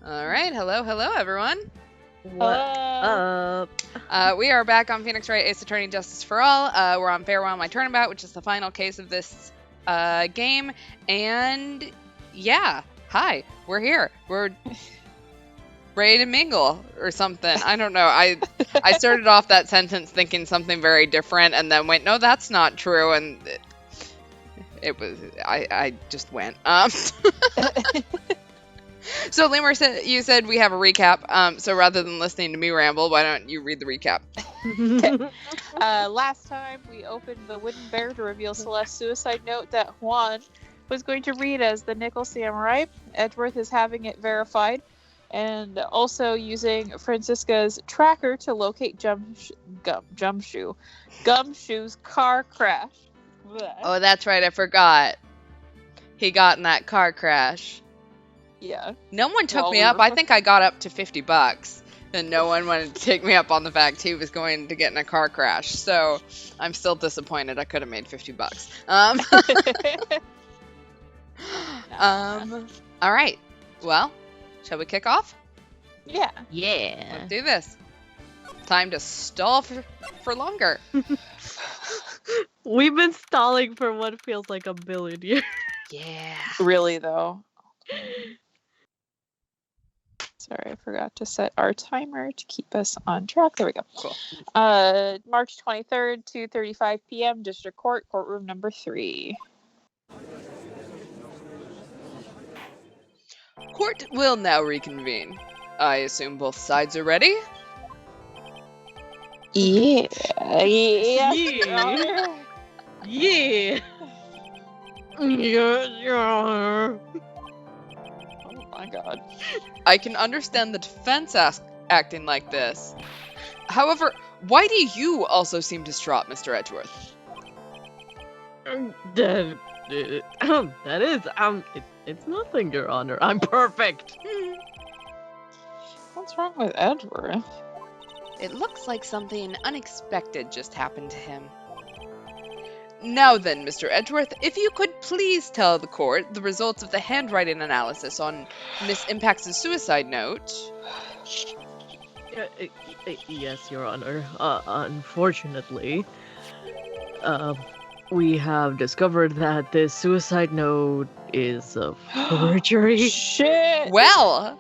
All right, hello, everyone. What up? We are back on Phoenix Wright Ace Attorney Justice for All. We're on Farewell My Turnabout, which is the final case of this game. And yeah, hi, we're here. We're ready to mingle or something. I don't know. I started off that sentence thinking something very different, and then went, no, that's not true. And it was I just went. So, Lemur, you said we have a recap. So rather than listening to me ramble, why don't you read the recap? Last time we opened the wooden bear to reveal Celeste's suicide note that Juan was going to read as the Nickel Samurai. Edgeworth is having it verified, and also using Francisca's tracker to locate Gumshoe's car crash. Blech. Oh, that's right. I forgot. He got in that car crash. Yeah. No one took me up. I think I got up to $50, and no one wanted to take me up on the fact he was going to get in a car crash. So I'm still disappointed. I could have made $50. All right. Well, shall we kick off? Yeah. Let's do this. Time to stall for longer. We've been stalling for what feels like a billion years. Yeah. Really, though. Sorry, I forgot to set our timer to keep us on track. There we go. Cool. March 23rd, 2:35 p.m., District Court, courtroom number 3. Court will now reconvene. I assume both sides are ready? Yeah. Yeah. Oh my god. I can understand the defense acting like this. However, why do you also seem distraught, Mr. Edgeworth? It's nothing, Your Honor. I'm perfect. What's wrong with Edgeworth? It looks like something unexpected just happened to him. Now then, Mr. Edgeworth, if you could please tell the court the results of the handwriting analysis on Miss Impact's suicide note. Yes, Your Honor. Unfortunately, we have discovered that this suicide note is a forgery. Shit! Well,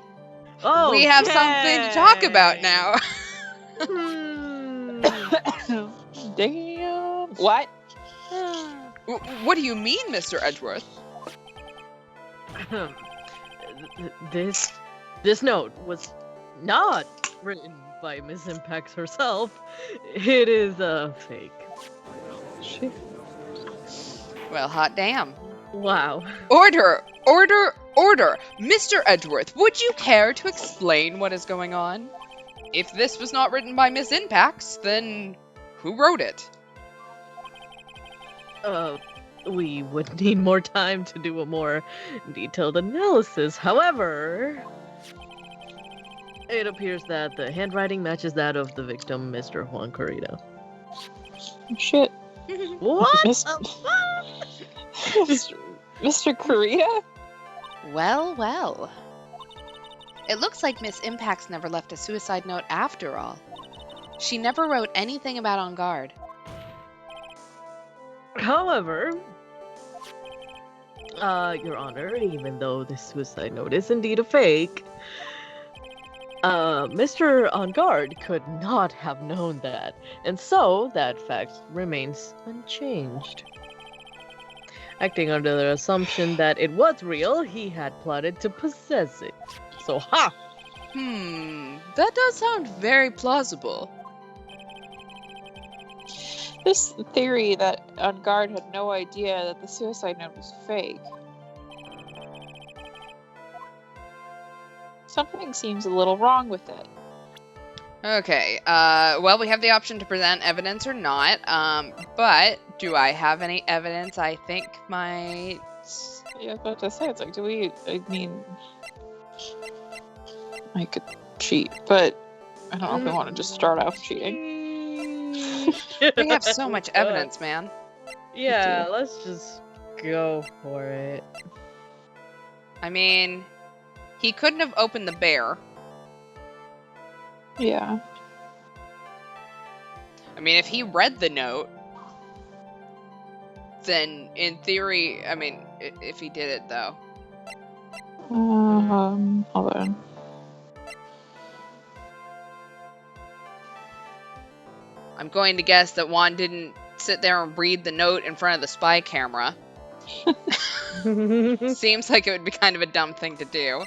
we have something to talk about now. Damn. What? What do you mean, Mr. Edgeworth? This note was not written by Miss Impact herself. It is a fake. Shit. Well, hot damn. Wow. Order! Mr. Edgeworth, would you care to explain what is going on? If this was not written by Miss Impacts, then who wrote it? We would need more time to do a more detailed analysis. However, it appears that the handwriting matches that of the victim, Mr. Juan Corrida. Shit. What? Mr. Corrida? Well. It looks like Miss Impacts never left a suicide note after all. She never wrote anything about On Guard. However, Your Honor, even though this suicide note is indeed a fake, Mr. On Guard could not have known that, and so that fact remains unchanged. Acting under the assumption that it was real, he had plotted to possess it. So, ha! That does sound very plausible. This theory that On Guard had no idea that the suicide note was fake. Something seems a little wrong with it. Okay, well, we have the option to present evidence or not, but do I have any evidence I think might... Yeah, I was about to say, it's like, I could cheat, but I don't know if I want to just start off cheating. We have so much evidence, man. Yeah, let's just go for it. I mean, He couldn't have opened the bear. Yeah. I mean, if he read the note, then in theory, I mean, if he did it though. Hold on. I'm going to guess that Juan didn't sit there and read the note in front of the spy camera. Seems like it would be kind of a dumb thing to do.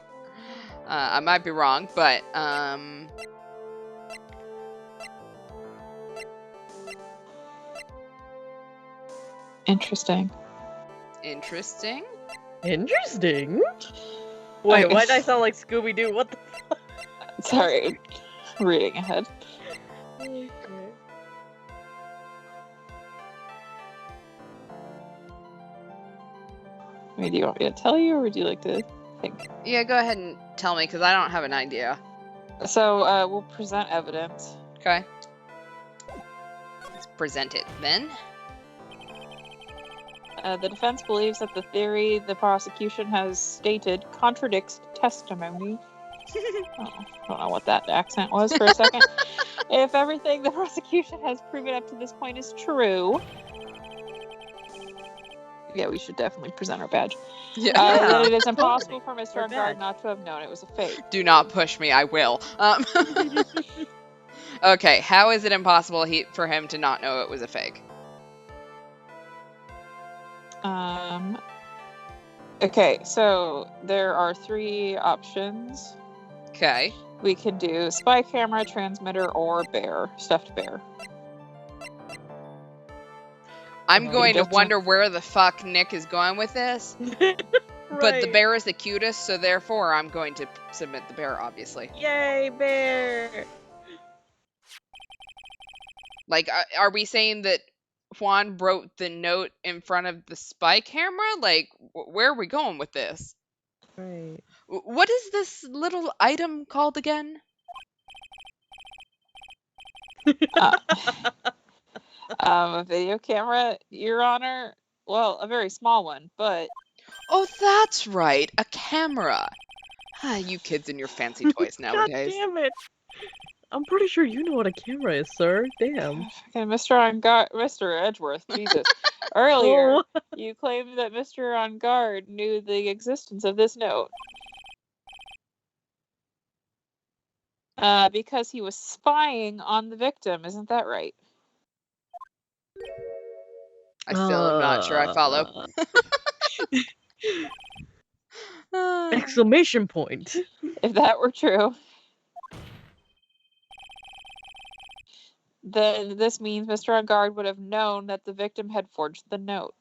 I might be wrong, but Interesting. Interesting. Interesting. Wait, why did I sound like Scooby-Doo? What the Sorry. Reading ahead. Okay. I mean, do you want me to tell you, or would you like to think? Yeah, go ahead and tell me, because I don't have an idea. So, we'll present evidence. Okay. Let's present it then. The defense believes that the theory the prosecution has stated contradicts testimony. Oh, I don't know what that accent was for a second. If everything the prosecution has proven up to this point is true... Yeah, we should definitely present our badge. Yeah. Then it is Totally. impossible for Mr. Our Ungard badge. not to have known it was a fake. Do not push me, I will. Okay, how is it impossible for him to not know it was a fake? Okay, so there are 3 options. Okay. We can do spy camera, transmitter, or bear. Stuffed bear. I'm going to just- wonder where the fuck Nick is going with this, but the bear is the cutest, so therefore I'm going to submit the bear, obviously. Yay, bear! Like, are we saying that Juan wrote the note in front of the spy camera? Like, where are we going with this? Right. What is this little item called again? A video camera, Your Honor. Well, a very small one, but Oh, that's right, a camera. Ah, you kids and your fancy toys God nowadays. damn it! I'm pretty sure you know what a camera is, sir. Damn. okay, Mr. Edgeworth, Jesus. Earlier, Oh. you claimed that Mr. On Guard knew the existence of this note. Because he was spying on the victim, isn't that right? I still am not sure I follow. Exclamation point. If that were true, then this means Mr. On Guard would have known that the victim had forged the note.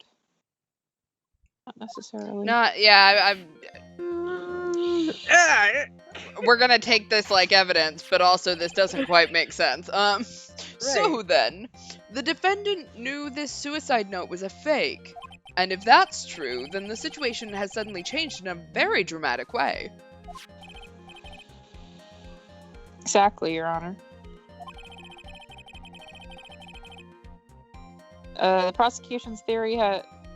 Not necessarily. Not, yeah, we're gonna take this like evidence, but also this doesn't quite make sense. So then, the defendant knew this suicide note was a fake. And if that's true, then the situation has suddenly changed in a very dramatic way. Exactly, Your Honor. The prosecution's theory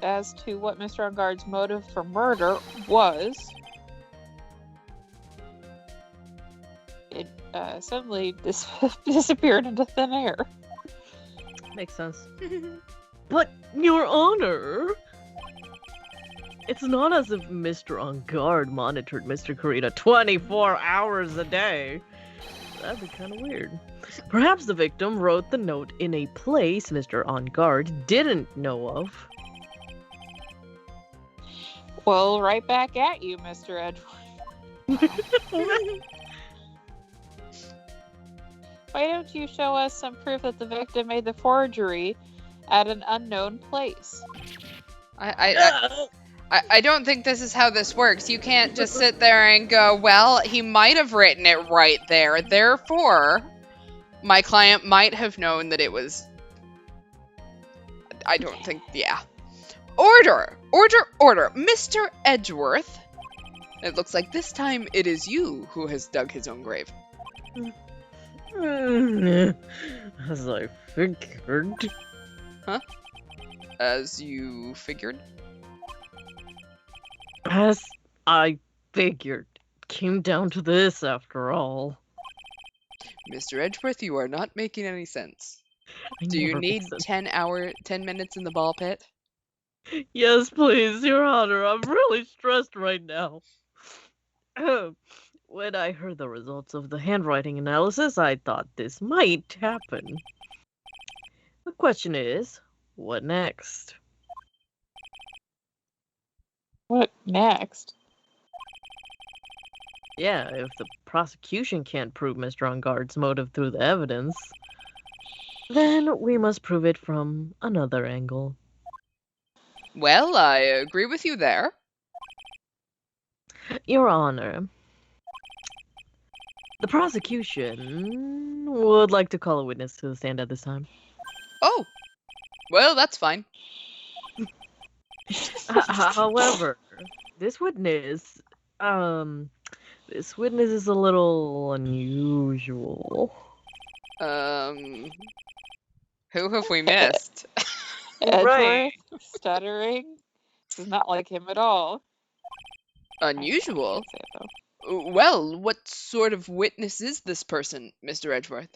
as to what Mr. On Guard's motive for murder was... It suddenly disappeared into thin air. Makes sense. But, Your Honor, it's not as if Mr. On Guard monitored Mr. Karina 24 hours a day. That'd be kind of weird. Perhaps the victim wrote the note in a place Mr. On Guard didn't know of. Well, right back at you, Mr. Edgeworth. Why don't you show us some proof that the victim made the forgery at an unknown place? I don't think this is how this works. You can't just sit there and go, well, he might have written it right there. Therefore, my client might have known that it was... I don't think... Yeah. Order! Order! Order! Mr. Edgeworth! It looks like this time it is you who has dug his own grave. As I figured. Huh? As you figured? As I figured. came down to this after all. Mr. Edgeworth, you are not making any sense. I Do you never make need sense. 10 minutes in the ball pit? Yes, please, Your Honor. I'm really stressed right now. When I heard the results of the handwriting analysis, I thought this might happen. The question is, what next? What next? Yeah, if the prosecution can't prove Mr. Ungard's motive through the evidence, then we must prove it from another angle. Well, I agree with you there. Your Honor, the prosecution would like to call a witness to the stand at this time. Oh, well, that's fine. However, this witness, this witness is a little unusual. Who have we missed? Right. Edgeworth, stuttering. This is not like him at all. Unusual? Say it, though. Well, what sort of witness is this person, Mr. Edgeworth?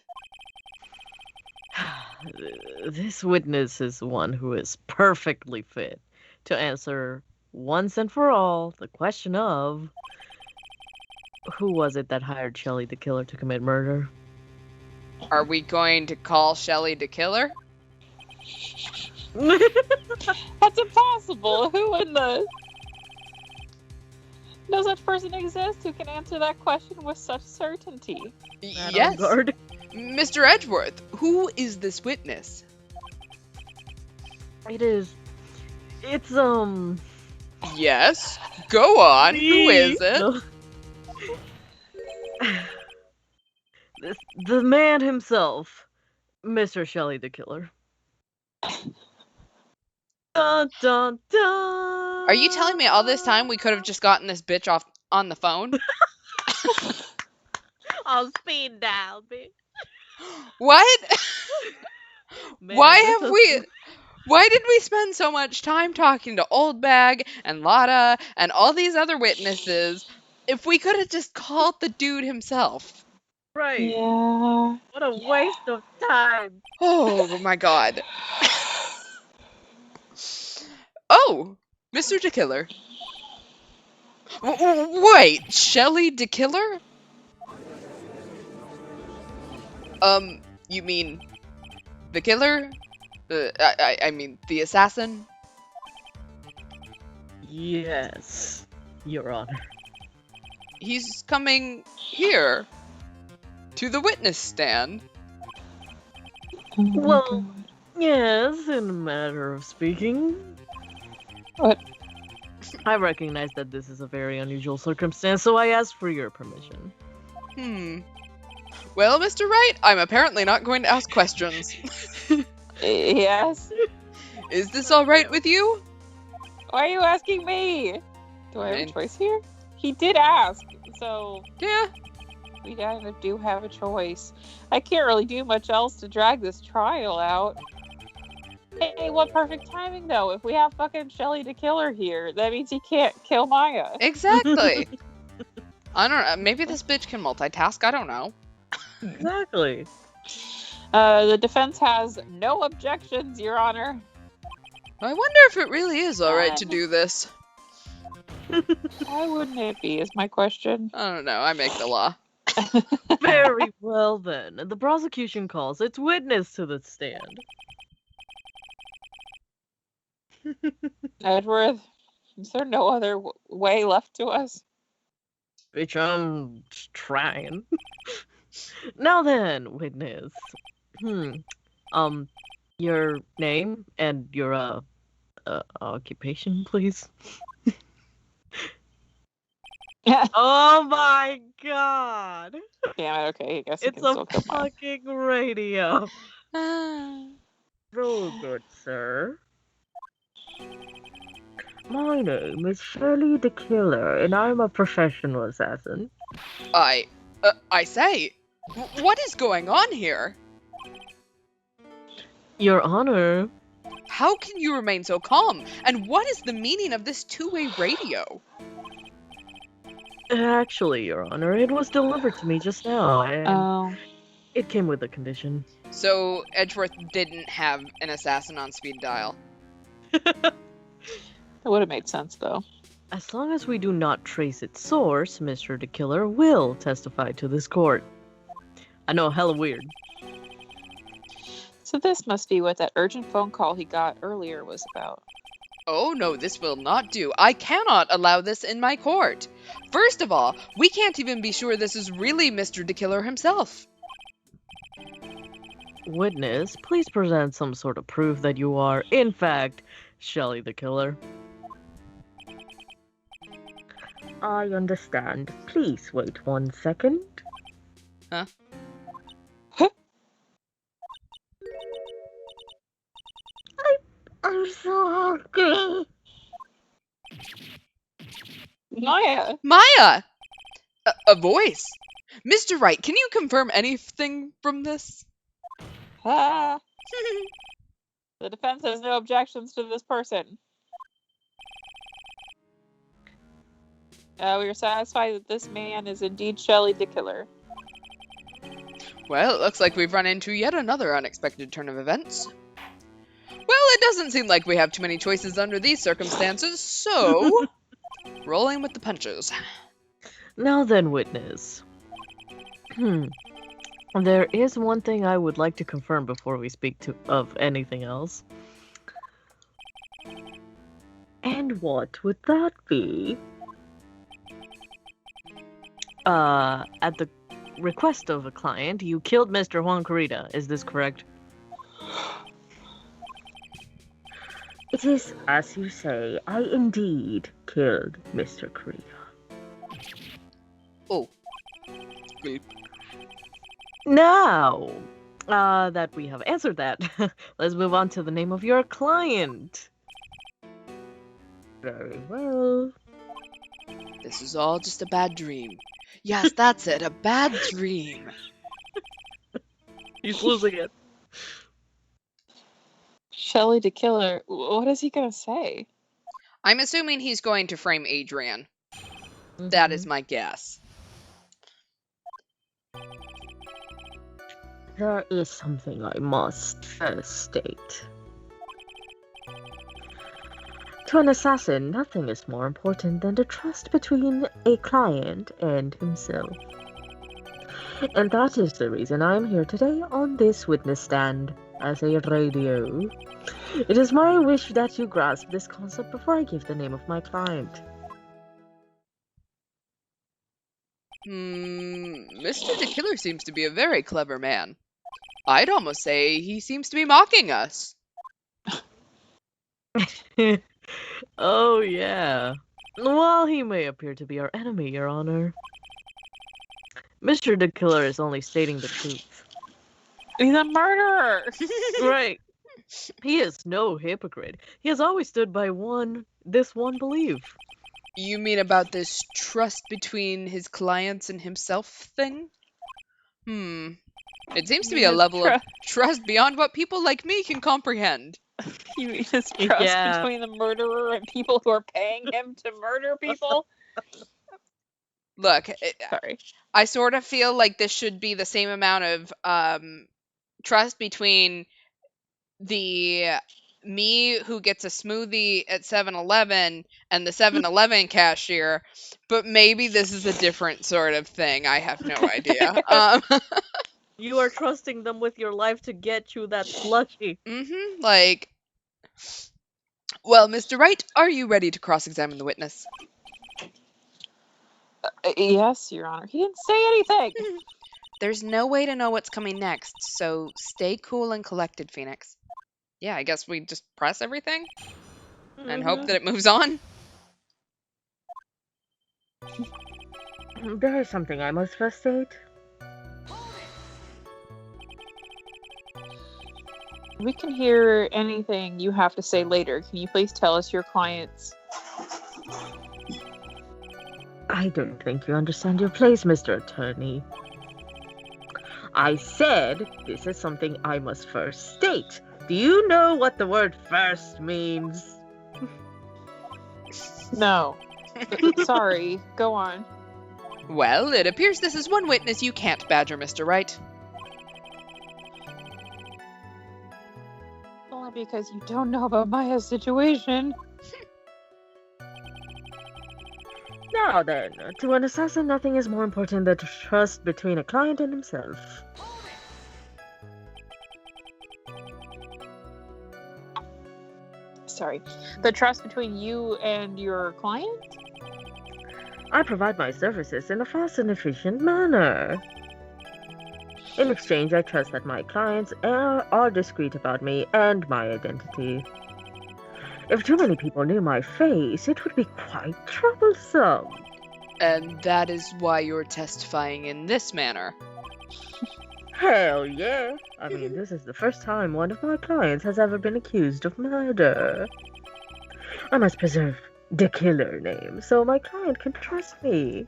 This witness is one who is perfectly fit to answer once and for all the question of who was it that hired Shelley the killer to commit murder? Are we going to call Shelley the killer? That's impossible. Who in the... No such person exists who can answer that question with such certainty. Yes. Guard. Mr. Edgeworth, who is this witness? It's Yes. Go on. Who me. is it? No. The man himself, Mr. Shelley the killer. Dun, dun, dun. Are you telling me all this time we could have just gotten this bitch off on the phone? On speed dial, bitch. What? Man, Why did we spend so much time talking to Old Bag and Lotta and all these other witnesses if we could have just called the dude himself? Right. Yeah. What a waste of time. Oh my god. Oh, Mr. DeKiller. Wait, Shelley DeKiller? You mean the killer? I mean the assassin? Yes, Your Honor. He's coming here to the witness stand. Well, yes, in a matter of speaking. What? I recognize that this is a very unusual circumstance, so I ask for your permission. Well, Mr. Wright, I'm apparently not going to ask questions. Yes. Is this alright with you? Why are you asking me? Do I have Fine. a choice here? He did ask, so Yeah. we kind of do have a choice. I can't really do much else to drag this trial out. Hey, what perfect timing though? If we have fucking Shelley the killer here, that means he can't kill Maya. Exactly. I don't know. Maybe this bitch can multitask. I don't know. Exactly. The defense has no objections, Your Honor. I wonder if it really is alright to do this. Why wouldn't it be, is my question. I don't know. I make the law. Very well then. The prosecution calls its witness to the stand. Edgeworth, is there no other way left to us? Which I'm trying. Now then, witness. Your name and your occupation, please. Oh my god! Damn it, okay, I guess I It's can a still kill mine. fucking radio. Roll good, sir. My name is Shelley the Killer, and I'm a professional assassin. I say, what is going on here? Your Honor, How can you remain so calm? And what is the meaning of this two-way radio? Actually, Your Honor, it was delivered to me just now, and Oh. it came with a condition. So Edgeworth didn't have an assassin on speed dial. That would have made sense, though. As long as we do not trace its source, Mr. the Killer will testify to this court. I know, hella weird. So this must be what that urgent phone call he got earlier was about. Oh no, this will not do. I cannot allow this in my court. First of all, we can't even be sure this is really Mr. the Killer himself. Witness, please present some sort of proof that you are, in fact, Shelley the Killer. I understand. Please wait 1 second. Huh? I'm so hungry. Maya! Maya! A voice. Mr. Wright, can you confirm anything from this? Ah! The defense has no objections to this person. We are satisfied that this man is indeed Shelley the Killer. Well, it looks like we've run into yet another unexpected turn of events. Well, it doesn't seem like we have too many choices under these circumstances, so rolling with the punches. Now then, witness. There is one thing I would like to confirm before we speak of anything else. And what would that be? At the request of a client, you killed Mr. Juan Carita. Is this correct? It is as you say. I indeed killed Mr. Carita. Oh. Bleep. Now, that we have answered that, let's move on to the name of your client. Very well. This is all just a bad dream. Yes, that's it, a bad dream. He's losing it. Shelley the Killer. What is he gonna say? I'm assuming he's going to frame Adrian. That is my guess. There is something I must first state. To an assassin, nothing is more important than the trust between a client and himself. And that is the reason I am here today on this witness stand as a radio. It is my wish that you grasp this concept before I give the name of my client. Mr. the Killer seems to be a very clever man. I'd almost say he seems to be mocking us. Oh, yeah. Well, he may appear to be our enemy, Your Honor. Mr. the Killer is only stating the truth. He's a murderer! Right. He is no hypocrite. He has always stood by this one belief. You mean about this trust between his clients and himself thing? It seems to be a level of trust beyond what people like me can comprehend. You mean his trust between the murderer and people who are paying him to murder people? Look, Sorry. I sort of feel like this should be the same amount of trust between the me who gets a smoothie at 7-Eleven and the 7-Eleven cashier, but maybe this is a different sort of thing. I have no idea. You are trusting them with your life to get you that slushie. Like, well, Mr. Wright, are you ready to cross-examine the witness? Yes, Your Honor. He didn't say anything. There's no way to know what's coming next, so stay cool and collected, Phoenix. Yeah, I guess we just press everything and hope that it moves on. There is something I must first state. We can hear anything you have to say later. Can you please tell us your clients? I don't think you understand your place, Mr. Attorney. I said this is something I must first state. Do you know what the word first means? No. Sorry. Go on. Well, it appears this is one witness you can't badger, Mr. Wright. Only because you don't know about Maya's situation. Now then, to an assassin, nothing is more important than trust between a client and himself. Sorry. The trust between you and your client? I provide my services in a fast and efficient manner. In exchange, I trust that my clients are discreet about me and my identity. If too many people knew my face, it would be quite troublesome. And that is why you're testifying in this manner. Hell yeah! I mean, this is the first time one of my clients has ever been accused of murder. I must preserve the killer name so my client can trust me.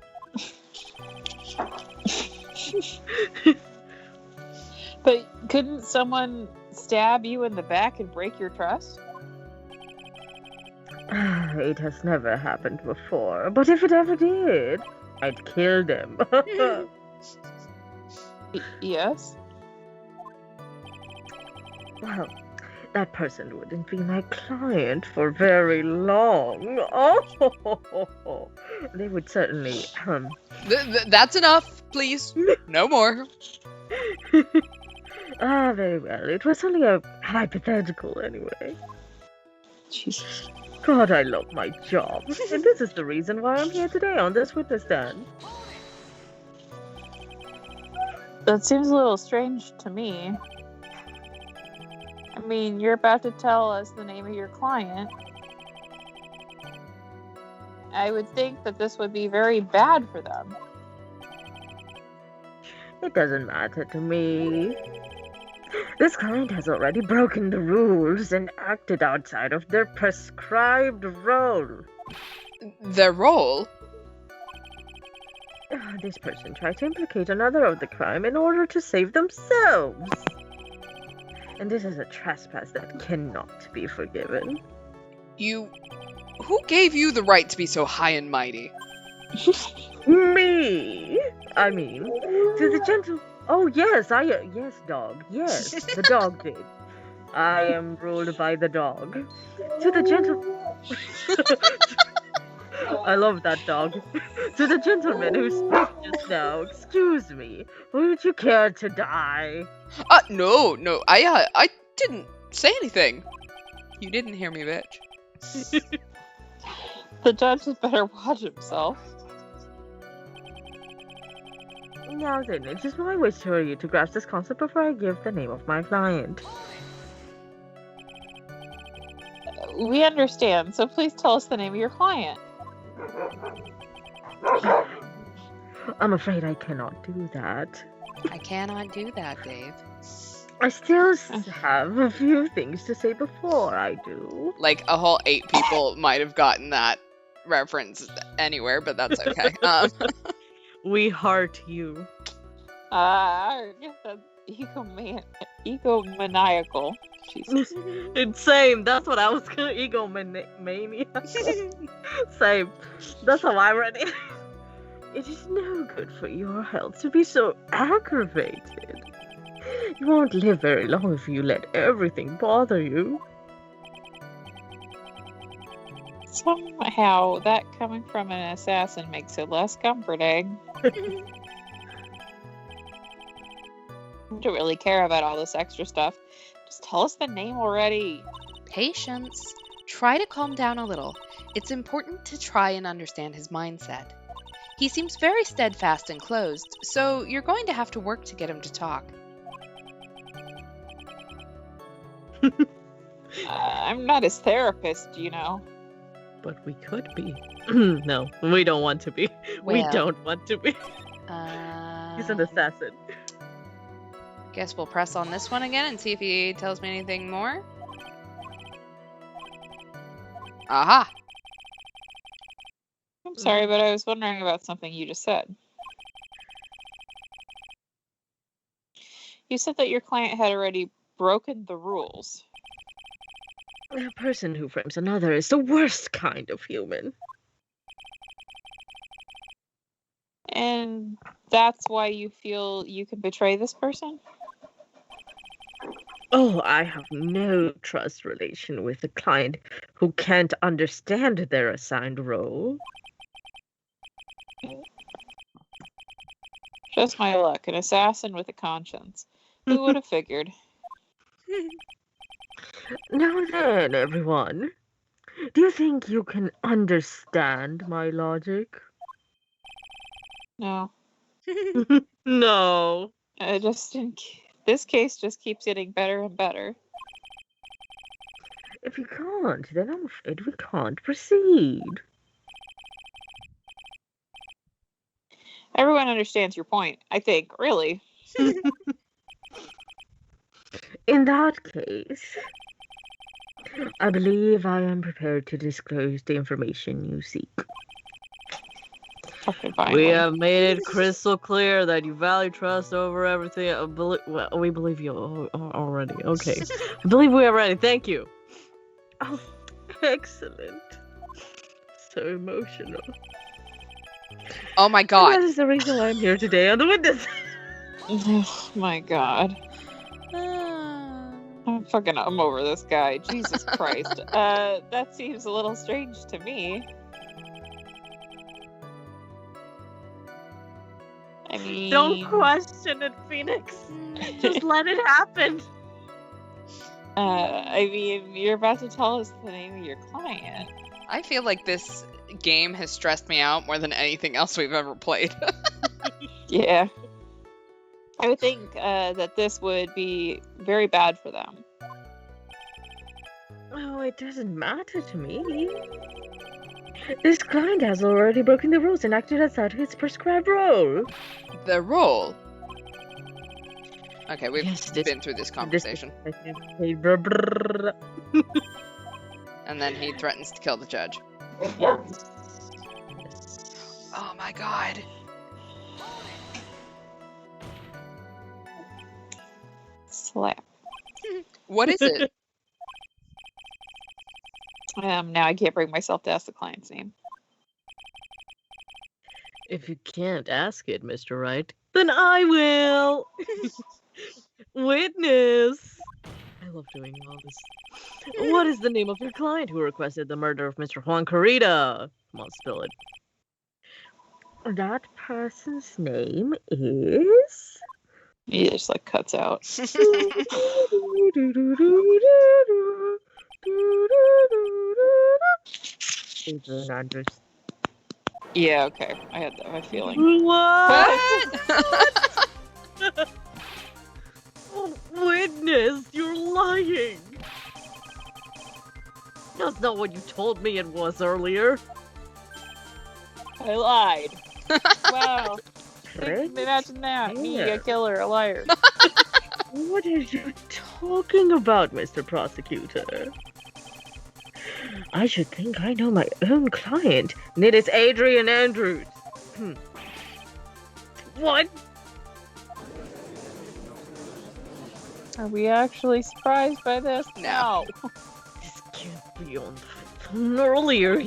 But couldn't someone stab you in the back and break your trust? It has never happened before, but if it ever did, I'd kill them. Yes? Well, that person wouldn't be my client for very long. Oh, they would certainly, That's enough, please. No more. very well. It was only a hypothetical anyway. Jesus. God, I love my job. And this is the reason why I'm here today on this witness stand. That seems a little strange to me. I mean, you're about to tell us the name of your client. I would think that this would be very bad for them. It doesn't matter to me. This client has already broken the rules and acted outside of their prescribed role. Their role? This person tried to implicate another of the crime in order to save themselves. And this is a trespass that cannot be forgiven. Who gave you the right to be so high and mighty? Me! I mean, to the gentle... Oh, yes, yes, dog. Yes, the dog did. I am ruled by the dog. To the gentle... I love that dog. To the gentleman who spoke just now, excuse me, would you care to die? No, I didn't say anything. You didn't hear me, bitch. The judge had better watch himself. Now then, it is my wish for you to grasp this concept before I give the name of my client. We understand, so please tell us the name of your client. I'm afraid I cannot do that. I cannot do that, Dave. I still have a few things to say before I do. Like, a whole 8 people might have gotten that reference anywhere, but that's okay. We heart you. I guess that's egomaniacal. Jesus. It's same. That's what I was gonna egomania. Same. That's how I read it. It is no good for your health to be so aggravated. You won't live very long if you let everything bother you. Somehow, that coming from an assassin makes it less comforting. I don't really care about all this extra stuff. Just tell us the name already. Patience. Try to calm down a little. It's important to try and understand his mindset. He seems very steadfast and closed, so you're going to have to work to get him to talk. I'm not his therapist, you know. But we could be. No, we don't want to be. We Well, don't want to be. He's an assassin. Guess we'll press on this one again and see if he tells me anything more. Aha! I'm sorry, but I was wondering about something you just said. You said that your client had already broken the rules. A person who frames another is the worst kind of human. And That's why you feel you can betray this person? Oh, I have no trust relation with a client who can't understand their assigned role. Just my luck, an assassin with a conscience. Who would have figured? Now then, everyone, do you think you can understand my logic? No. No. This case just keeps getting better and better. If you can't, then I'm afraid we can't proceed. Everyone understands your point, I think, really. In that case, I believe I am prepared to disclose the information you seek. Fucking fine. We have made it crystal clear that you value trust over everything. We believe you already. Okay. I believe we are ready. Thank you. Oh, excellent. So emotional. Oh my And god. that is the reason why I'm here today on the witness. Oh my god. I'm over this guy. Jesus Christ. That seems a little strange to me. I mean... Don't question it, Phoenix. Just let it happen. I mean, you're about to tell us the name of your client. I feel like this game has stressed me out more than anything else we've ever played. Yeah. I would think that this would be very bad for them. Oh, it doesn't matter to me. This client has already broken the rules and acted outside his prescribed role. The role. Okay, we've Yes, been through this conversation. And then he threatens to kill the judge. Oh my god. Slap. What is it? Now I can't bring myself to ask the client's name. If you can't ask it, Mr. Wright, then I will. Witness. I love doing all this. What is the name of your client who requested the murder of Mr. Juan Carita? Come on, spill it. That person's name is... He just like cuts out. Adrian Andrews. Yeah, okay. I had that my feeling. What? Oh, witness, you're lying. That's not what you told me it was earlier. I lied. Wow. Correct? Imagine that. Me, a killer, a liar. What are you talking about, Mr. Prosecutor? I should think I know my own client, and it is Adrian Andrews. What? Are we actually surprised by this? No. This can't be on the phone earlier.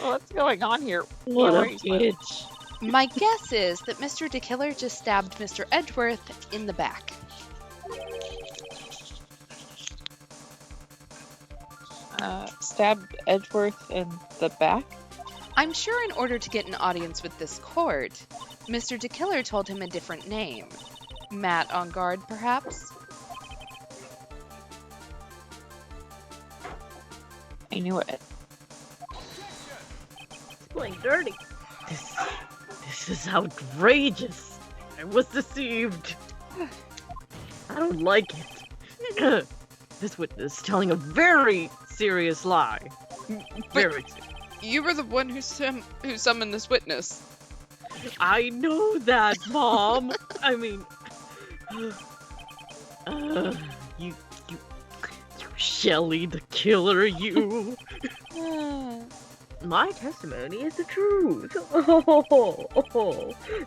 What's going on here? What a Wait, bitch. My guess is that Mr. DeKiller just stabbed Mr. Edgeworth in the back. Stabbed Edgeworth in the back? I'm sure in order to get an audience with this court, Mr. DeKiller told him a different name. Matt on guard, perhaps? I knew it. It's playing dirty. This is outrageous. I was deceived. I don't like it. This witness is telling a very serious lie. Very serious. You were the one who summoned this witness. I know that, Mom. I mean, you Shelly the killer, you. My testimony is the truth.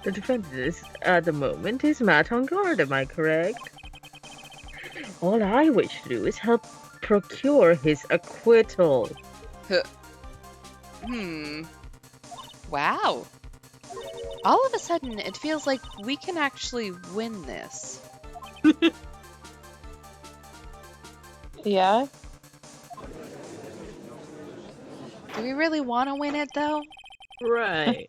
The defendant at the moment is Matt on guard, am I correct? All I wish to do is help procure his acquittal. Wow. All of a sudden, it feels like we can actually win this. Yeah? Do we really want to win it, though? Right.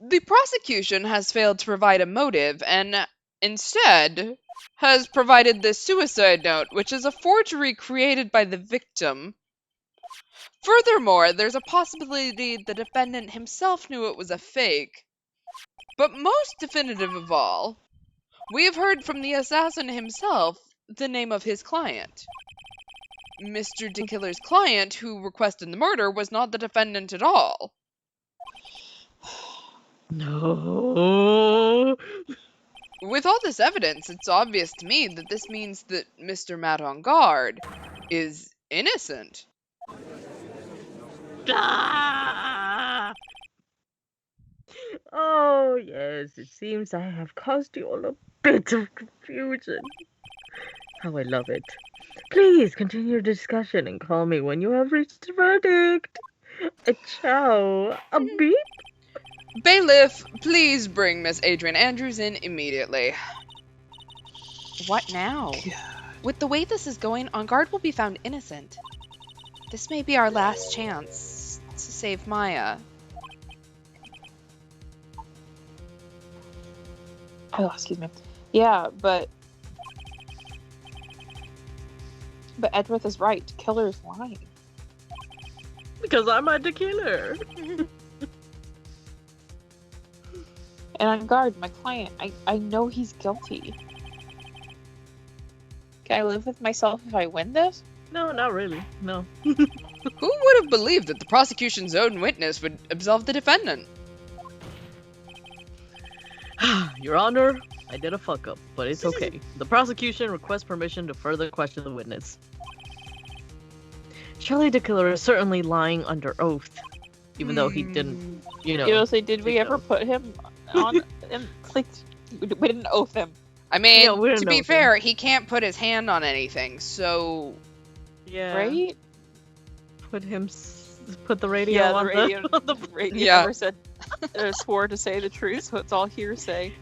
The prosecution has failed to provide a motive and instead has provided this suicide note, which is a forgery created by the victim. Furthermore, there's a possibility the defendant himself knew it was a fake. But most definitive of all, we have heard from the assassin himself the name of his client. Mr. DeKiller's client, who requested the murder, was not the defendant at all. No. With all this evidence, it's obvious to me that this means that Mr. Matt on guard is innocent. Ah! Oh, yes, it seems I have caused you all a bit of confusion. How I love it. Please continue your discussion and call me when you have reached a verdict. A ciao. A beep. Bailiff, please bring Miss Adrian Andrews in immediately. What now? With the way this is going, On Guard will be found innocent. This may be our last chance to save Maya. Oh, excuse me. Yeah, but Edward is right. Killer is lying. Because I'm a killer. And On Guard, my client, I know he's guilty. Can I live with myself if I win this? No, not really. No. Who would have believed that the prosecution's own witness would absolve the defendant? Your Honor, I did a fuck up, but it's okay. The prosecution requests permission to further question the witness. Charlie the Killer is certainly lying under oath, even though he didn't, You know, say, did we ever put him on? Like, we didn't oath him. I mean, Yeah, we don't to know be him. fair, he can't put his hand on anything, so... Yeah. Right? Put the radio Yeah, on the radio, on the radio Yeah. never said, swore to say the truth, so it's all hearsay.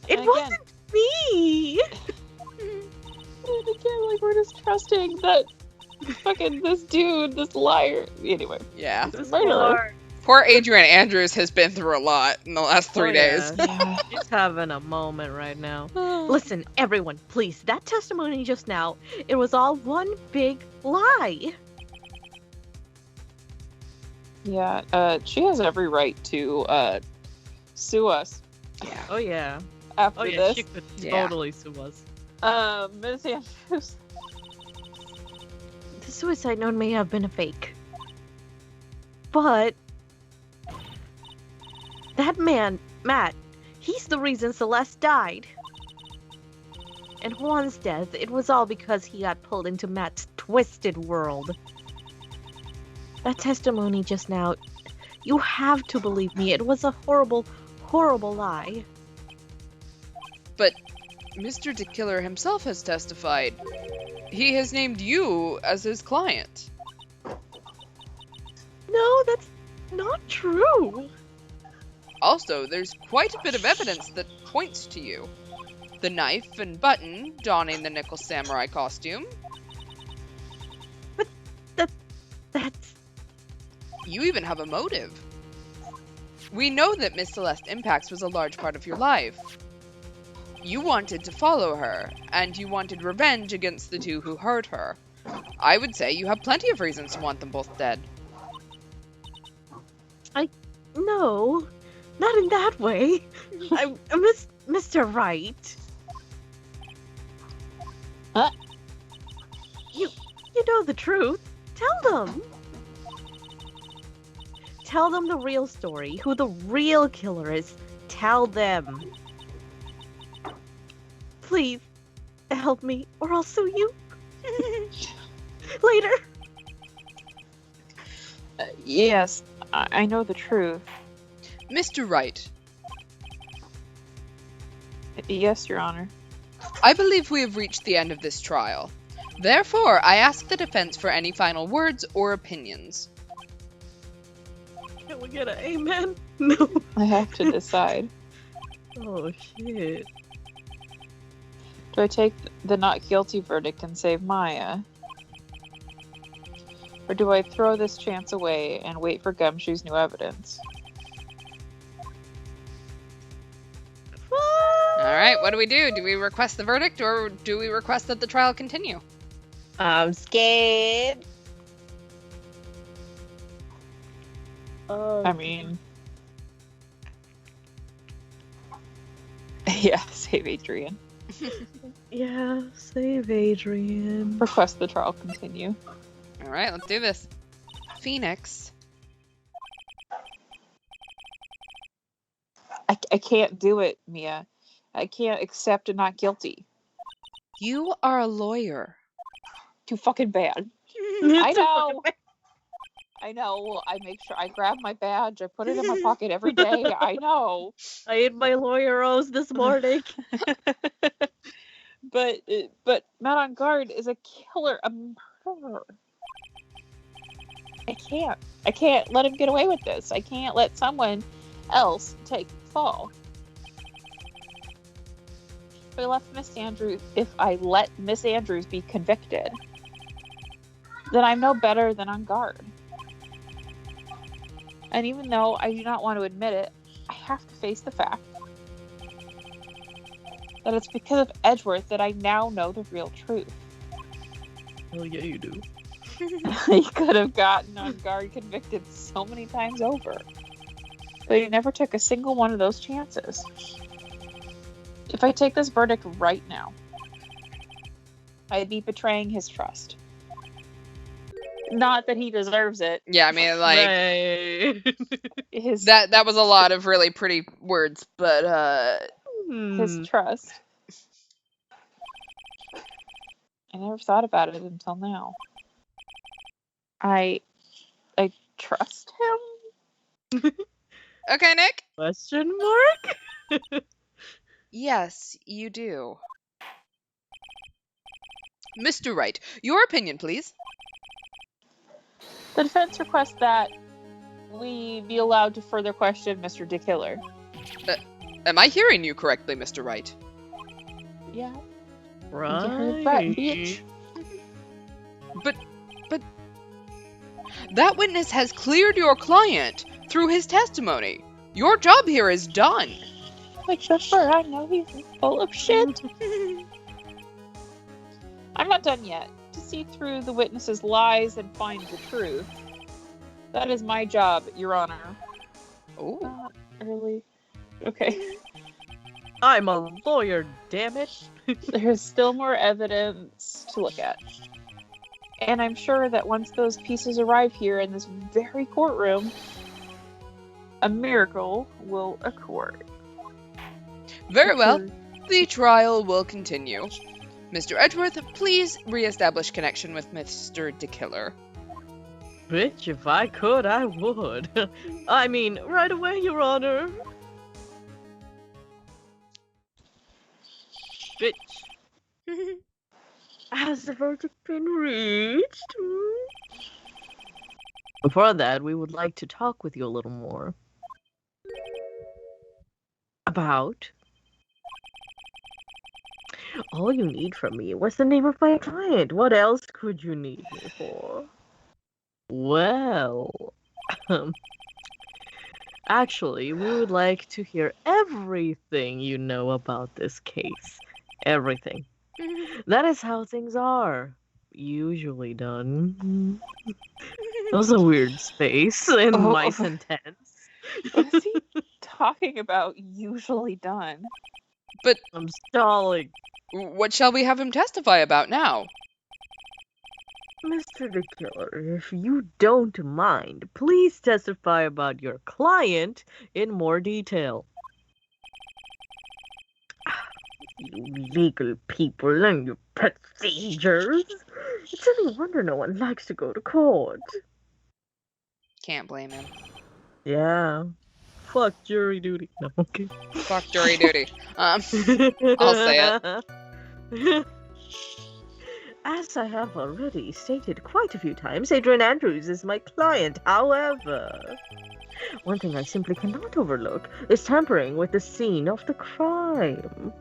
It And wasn't me. And again, like, we're just trusting that fucking this dude, this liar. Anyway, Yeah. This murderer. Poor Adrian Andrews has been through a lot in the last 3 Oh, days. yeah. He's having a moment right now. Listen, everyone, please. That testimony just now, it was all one big lie. Yeah, she has every right to sue us Oh yeah. after Oh yeah. this. She could Yeah. totally sue us. Miss Andrews. The suicide note may have been a fake, but that man, Matt, he's the reason Celeste died. And Juan's death, it was all because he got pulled into Matt's twisted world. That testimony just now, you have to believe me, it was a horrible, horrible lie. But Mr. DeKiller himself has testified. He has named you as his client. No, that's not true. Also, there's quite a bit of evidence that points to you. The knife and button donning the Nickel Samurai costume. That's... You even have a motive. We know that Miss Celeste Impacts was a large part of your life. You wanted to follow her, and you wanted revenge against the two who hurt her. I would say you have plenty of reasons to want them both dead. No, not in that way. I'm Mr. Right. Huh? You know the truth. Tell them. Tell them the real story, who the real killer is. Tell them. Please, help me, or I'll sue you. Later. Yes, I know the truth. Mr. Wright, Yes, Your Honor. I believe we have reached the end of this trial. Therefore, I ask the defense for any final words or opinions. Can we get an amen? No. I have to decide. Oh shit. Do I take the not guilty verdict and save Maya? Or do I throw this chance away and wait for Gumshoe's new evidence? All right, what do we do? Do we request the verdict or do we request that the trial continue? I'm scared. I mean... Yeah, save Adrian. Yeah, save Adrian. Request the trial continue. All right, let's do this. Phoenix. I can't do it, Mia. I can't accept a not guilty. You are a lawyer. Too fucking bad. I know. I know. I make sure I grab my badge. I put it in my pocket every day. I know. I ate my lawyer rose this morning. But Matt on Guard is a killer, a murderer. I can't let him get away with this. I can't let someone else take the fall. If I let Miss Andrews be convicted, then I'm no better than on guard. And even though I do not want to admit it, I have to face the fact that it's because of Edgeworth that I now know the real truth. Oh yeah, you do. He could have gotten on guard convicted so many times over, but he never took a single one of those chances. If I take this verdict right now, I'd be betraying his trust. Not that he deserves it. Yeah, I mean, like, His that was a lot of really pretty words, but, his trust. I never thought about it until now. I trust him? Okay, Nick? Question mark? Yes, you do. Mr. Wright, your opinion, please. The defense requests that we be allowed to further question Mr. DeKiller. Am I hearing you correctly, Mr. Wright? Yeah. Right. You heard that, bitch. But that witness has cleared your client through his testimony. Your job here is done. Except for I know he's full of shit. I'm not done yet. To see through the witness's lies and find the truth. That is my job, Your Honor. Oh. Not really. Okay. I'm a lawyer, damn it. There's still more evidence to look at. And I'm sure that once those pieces arrive here in this very courtroom, a miracle will occur. Very well. The trial will continue. Mr. Edgeworth, please re-establish connection with Mr. DeKiller. Bitch, if I could, I would. I mean, right away, Your Honor. Bitch. Has the verdict been reached? Before that, we would like to talk with you a little more. About... All you need from me was the name of my client. What else could you need me for? Well... Actually, we would like to hear everything you know about this case. Everything. That is how things are. Usually done. That was a weird space in my sentence. What is he talking about? Usually done. But I'm stalling. what shall we have him testify about now? Mr. DeKiller, if you don't mind, please testify about your client in more detail. You legal people and your procedures. It's any wonder no one likes to go to court. Can't blame him. Yeah. Fuck jury duty. No, okay. Fuck jury duty. I'll say it. As I have already stated quite a few times, Adrian Andrews is my client. However, one thing I simply cannot overlook is tampering with the scene of the crime.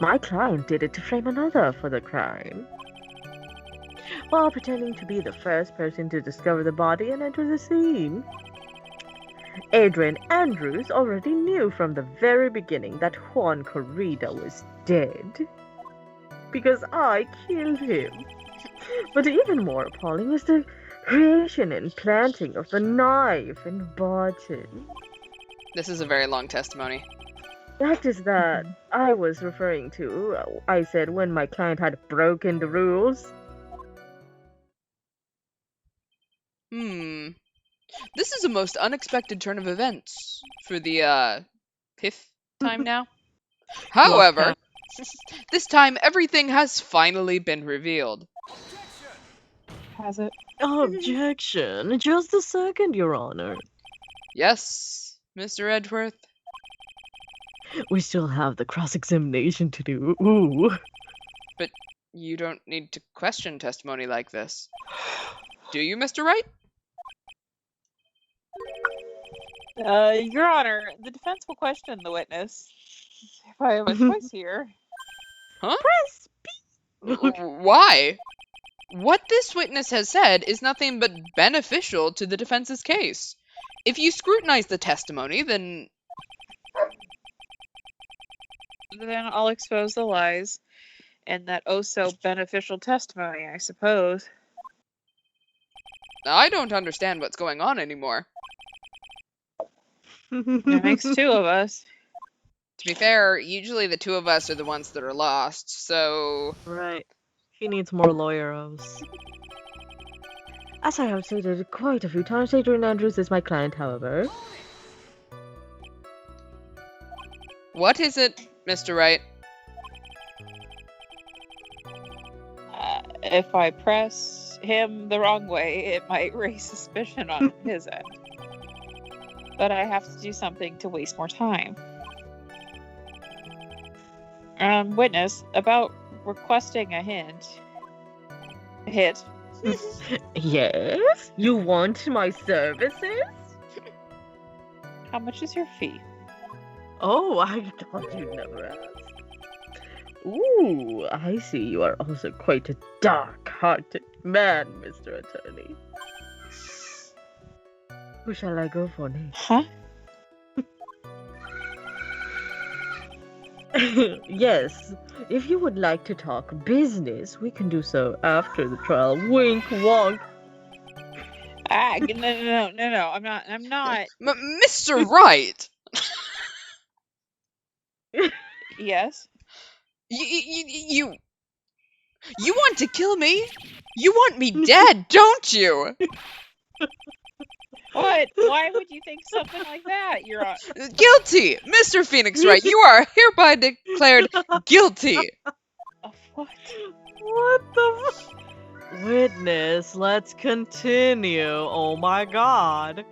My client did it to frame another for the crime, while pretending to be the first person to discover the body and enter the scene. Adrian Andrews already knew from the very beginning that Juan Corrida was dead, because I killed him. But even more appalling is the creation and planting of the knife and button. This is a very long testimony. That is that I was referring to, I said, when my client had broken the rules. This is a most unexpected turn of events for the, fifth time now. However, this time everything has finally been revealed. Has it? Objection. Just a second, Your Honor. Yes, Mr. Edgeworth? We still have the cross-examination to do. Ooh. But you don't need to question testimony like this. Do you, Mr. Wright? Your Honor, the defense will question the witness. If I have a choice here. Huh? Why? What this witness has said is nothing but beneficial to the defense's case. If you scrutinize the testimony, then I'll expose the lies and that oh so beneficial testimony, I suppose. I don't understand what's going on anymore. It makes two of us. To be fair, usually the two of us are the ones that are lost, so... Right. He needs more lawyers. As I have stated quite a few times, Adrian Andrews is my client, however. What is it, Mr. Wright? If I press him the wrong way, it might raise suspicion on his end. But I have to do something to waste more time. Witness, about requesting a hint. Hit. Yes? You want my services? How much is your fee? Oh, I thought you'd never ask. Ooh, I see you are also quite a dark-hearted man, Mr. Attorney. Who shall I go for next? Huh? Yes, if you would like to talk business, we can do so after the trial. Wink, wonk. No, I'm not. Mr. Wright! Yes? You want to kill me? You want me dead, don't you? What? Why would you think something like that? You're on. Guilty! Mr. Phoenix Wright, you are hereby declared guilty! Of what? What the Witness, let's continue. Oh my god.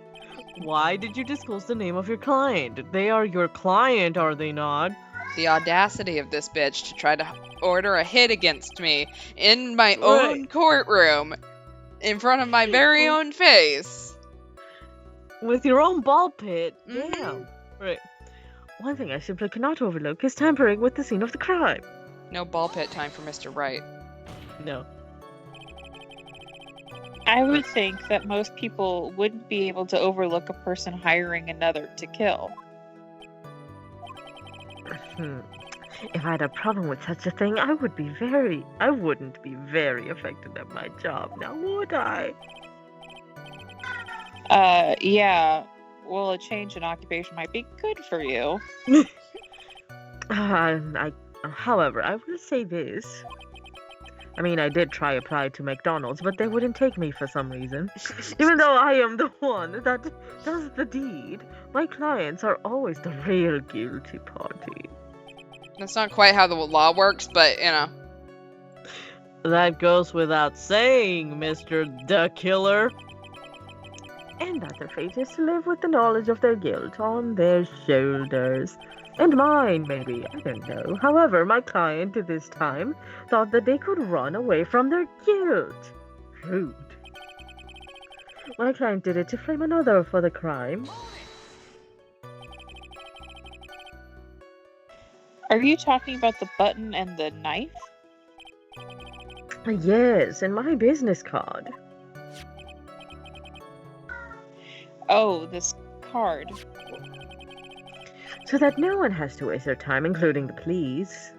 Why did you disclose the name of your client? They are your client, are they not? The audacity of this bitch to try to order a hit against me in my own courtroom, in front of my very own face. With your own ball pit? Mhm. Damn. Right. One thing I simply cannot overlook is tampering with the scene of the crime. No ball pit time for Mr. Wright. No. I would think that most people wouldn't be able to overlook a person hiring another to kill. If I had a problem with such a thing, I wouldn't be very affected at my job, now would I? Yeah. Well, a change in occupation might be good for you. However, I will say this. I mean, I did try apply to McDonald's, but they wouldn't take me for some reason. Even though I am the one that does the deed, my clients are always the real guilty party. That's not quite how the law works, but, you know. That goes without saying, Mr. The Killer. And that their fate is to live with the knowledge of their guilt on their shoulders. And mine, maybe. I don't know. However, my client at this time thought that they could run away from their guilt. Rude. My client did it to flame another for the crime. Are you talking about the button and the knife? Yes, and my business card. Oh, this card. So that no one has to waste their time, including the police.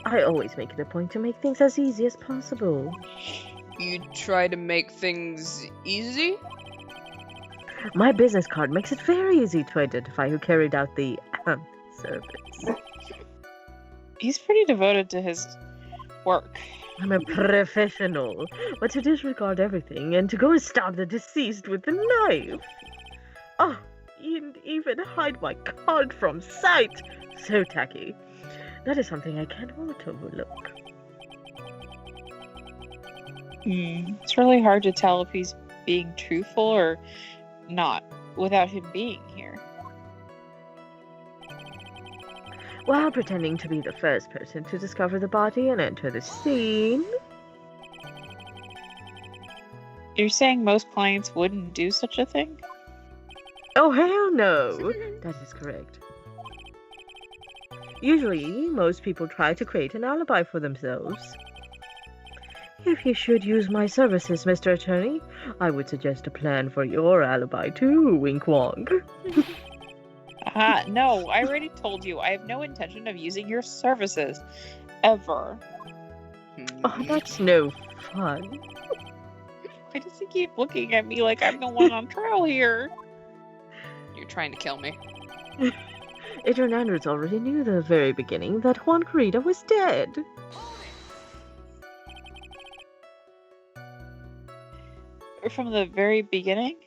I always make it a point to make things as easy as possible. You try to make things easy? My business card makes it very easy to identify who carried out the service. He's pretty devoted to his work. I'm a professional, but to disregard everything and to go and stab the deceased with a knife. Oh, and even hide my card from sight. So tacky. That is something I cannot overlook. It's really hard to tell if he's being truthful or not without him being here. While pretending to be the first person to discover the body and enter the scene. You're saying most clients wouldn't do such a thing? Oh, hell no! That is correct. Usually, most people try to create an alibi for themselves. If you should use my services, Mr. Attorney, I would suggest a plan for your alibi too, wink wonk. No, I already told you. I have no intention of using your services. Ever. Oh, that's no fun. Why does he keep looking at me like I'm the one on trial here? You're trying to kill me. Adrian Andrews already knew the very beginning that Juan Corrida was dead. From the very beginning?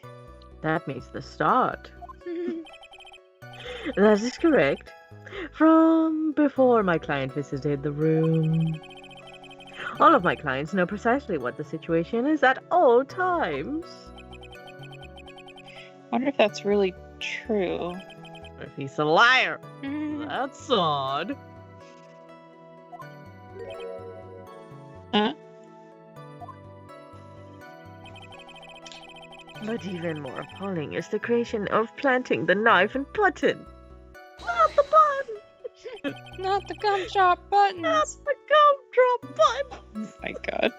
That means the start. That is correct. From before my client visited the room. All of my clients know precisely what the situation is at all times. Wonder if that's really true. If he's a liar. That's odd. Huh? But even more appalling is the creation of planting the knife and button. Not the button! Not the gum shop buttons! Not the gumdrop button! Oh my god.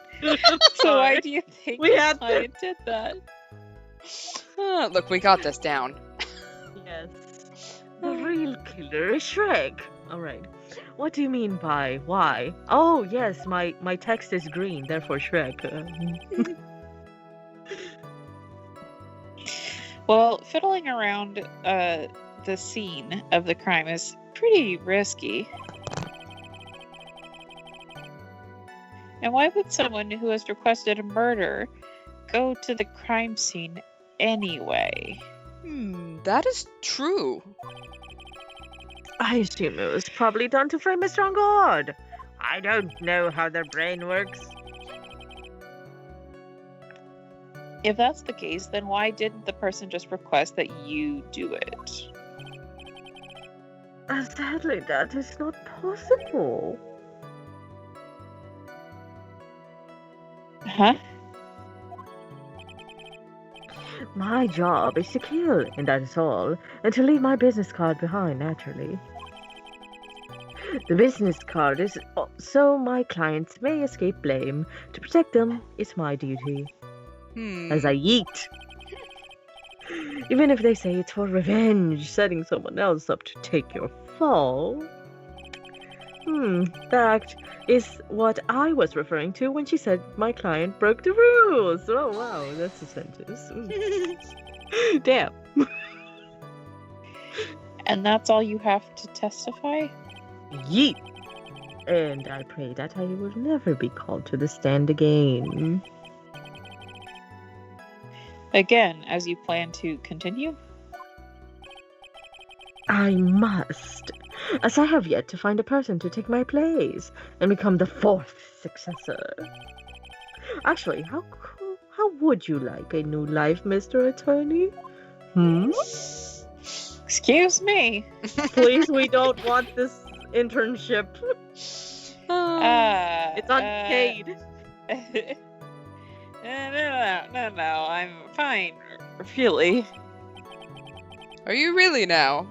So why do you think We the had client did that? Look, we got this down. Yes. The real killer is Shrek. Alright. What do you mean by why? Oh, yes, my text is green, therefore Shrek. Well, fiddling around the scene of the crime is pretty risky. And why would someone who has requested a murder go to the crime scene anyway? That is true. I assume it was probably done to frame Mr. On guard. I don't know how their brain works. If that's the case, then why didn't the person just request that you do it? Sadly, that is not possible. Huh? My job is to kill, and that is all, and to leave my business card behind, naturally. The business card is so my clients may escape blame. To protect them is my duty. As I yeet. Even if they say it's for revenge, setting someone else up to take your fall. That is what I was referring to when she said my client broke the rules. Oh wow, that's a sentence. Damn. And that's all you have to testify? Yeet. And I pray that I will never be called to the stand again. Again, as you plan to continue? I must, as I have yet to find a person to take my place and become the fourth successor. Actually, how would you like a new life, Mr. Attorney? Excuse me. Please, we don't want this internship. It's unpaid. No, I'm fine. Really. Are you really now?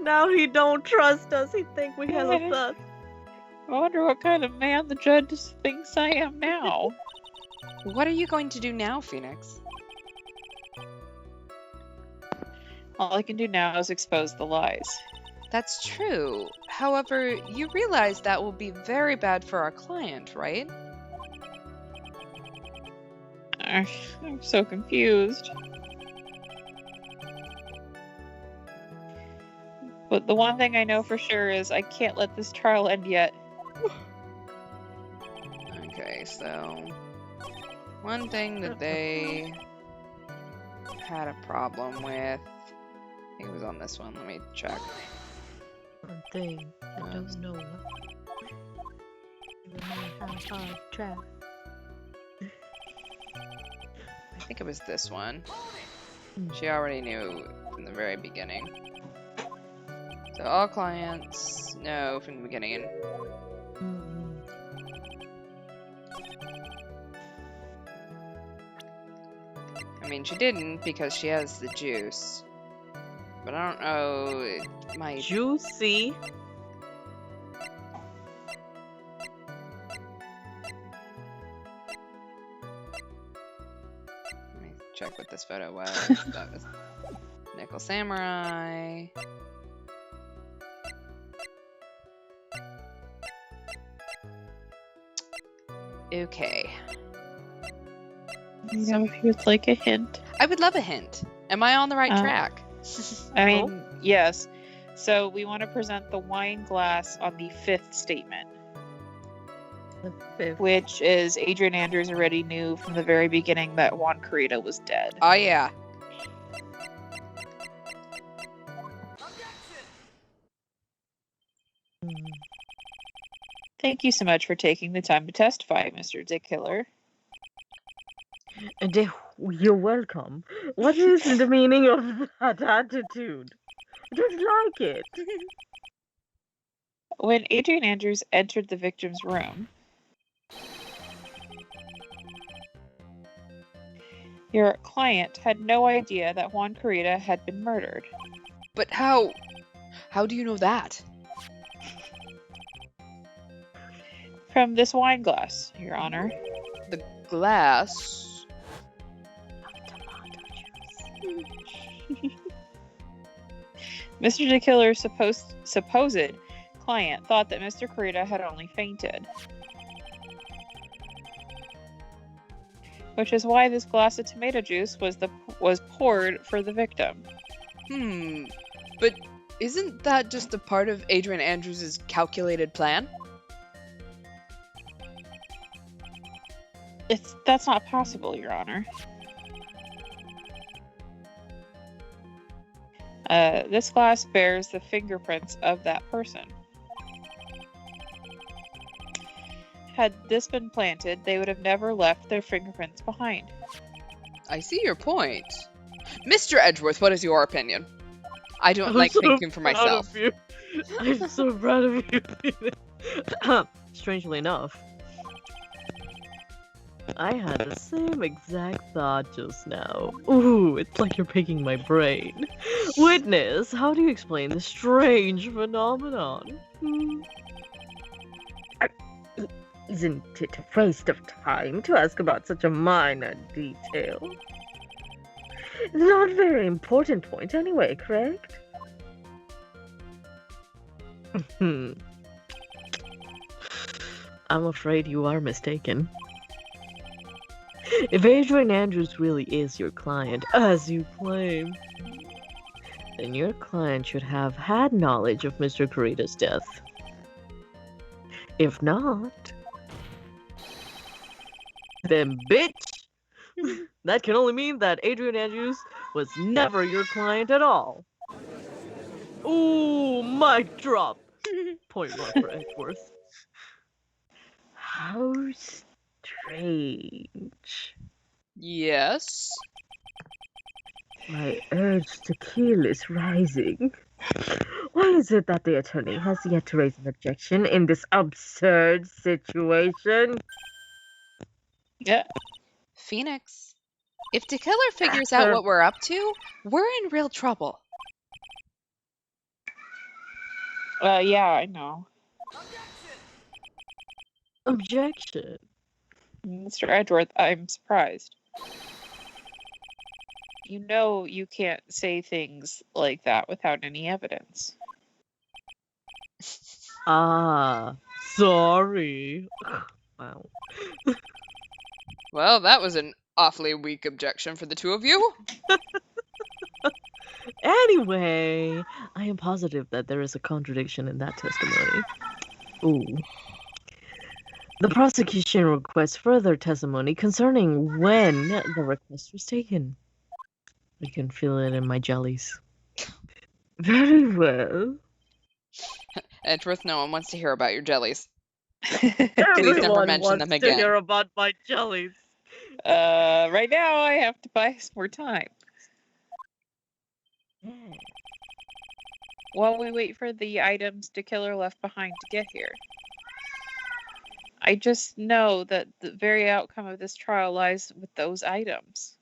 Now he don't trust us. He think we have a thought. I wonder what kind of man the judge thinks I am now. What are you going to do now, Phoenix? All I can do now is expose the lies. That's true. However, you realize that will be very bad for our client, right? I'm so confused. But the one thing I know for sure is I can't let this trial end yet. Okay, so one thing that they had a problem with, I think it was on this one. Let me check. One thing I don't know. You may have hard track. I think it was this one. She already knew from the very beginning. So all clients know from the beginning. I mean, she didn't because she has the juice. But I don't know, it might... Juicy. Let me check what this photo was. That was Nickel Samurai. Okay. You know, if you would like a hint. I would love a hint. Am I on the right track? I mean, yes. So we want to present the wine glass on the fifth statement. The fifth. Which is Adrian Andrews already knew from the very beginning that Juan Carita was dead. Oh, yeah. Thank you so much for taking the time to testify, Mr. Dick Killer. You're welcome. What is the meaning of that attitude? I don't like it. When Adrian Andrews entered the victim's room, your client had no idea that Juan Carita had been murdered. But how? How do you know that? From this wine glass, Your Honor. The glass? Mr. Dick Killer's supposed client thought that Mr. Carita had only fainted. Which is why this glass of tomato juice was poured for the victim. But isn't that just a part of Adrian Andrews' calculated plan? That's not possible, Your Honor. This glass bears the fingerprints of that person. Had this been planted, they would have never left their fingerprints behind. I see your point. Mr. Edgeworth, what is your opinion? I don't I'm like so thinking for proud myself. of you. I'm so proud of you. Strangely enough, I had the same exact thought just now. Ooh, it's like you're picking my brain. Witness, how do you explain this strange phenomenon? Isn't it a waste of time to ask about such a minor detail? It's not a very important point anyway, correct? I'm afraid you are mistaken. If Adrian Andrews really is your client, as you claim, then your client should have had knowledge of Mr. Carita's death. If not, then bitch! That can only mean that Adrian Andrews was never your client at all. Ooh, mic drop! Point mark for Edgeworth. How strange. Yes. My urge to kill is rising. Why is it that the attorney has yet to raise an objection in this absurd situation? Yeah. Phoenix, if the killer figures out what we're up to, we're in real trouble. Yeah, I know. Objection. Mr. Edgeworth, I'm surprised. You know you can't say things like that without any evidence. Ah, sorry. Wow. Well, that was an awfully weak objection for the two of you. Anyway, I am positive that there is a contradiction in that testimony. Ooh. The prosecution requests further testimony concerning when the request was taken. I can feel it in my jellies. Very well. Edgeworth, no one wants to hear about your jellies. Everyone never mention wants them to again. hear about my jellies. Right now I have to buy some more time. While we wait for the items the killer left behind to get here. I just know that the very outcome of this trial lies with those items.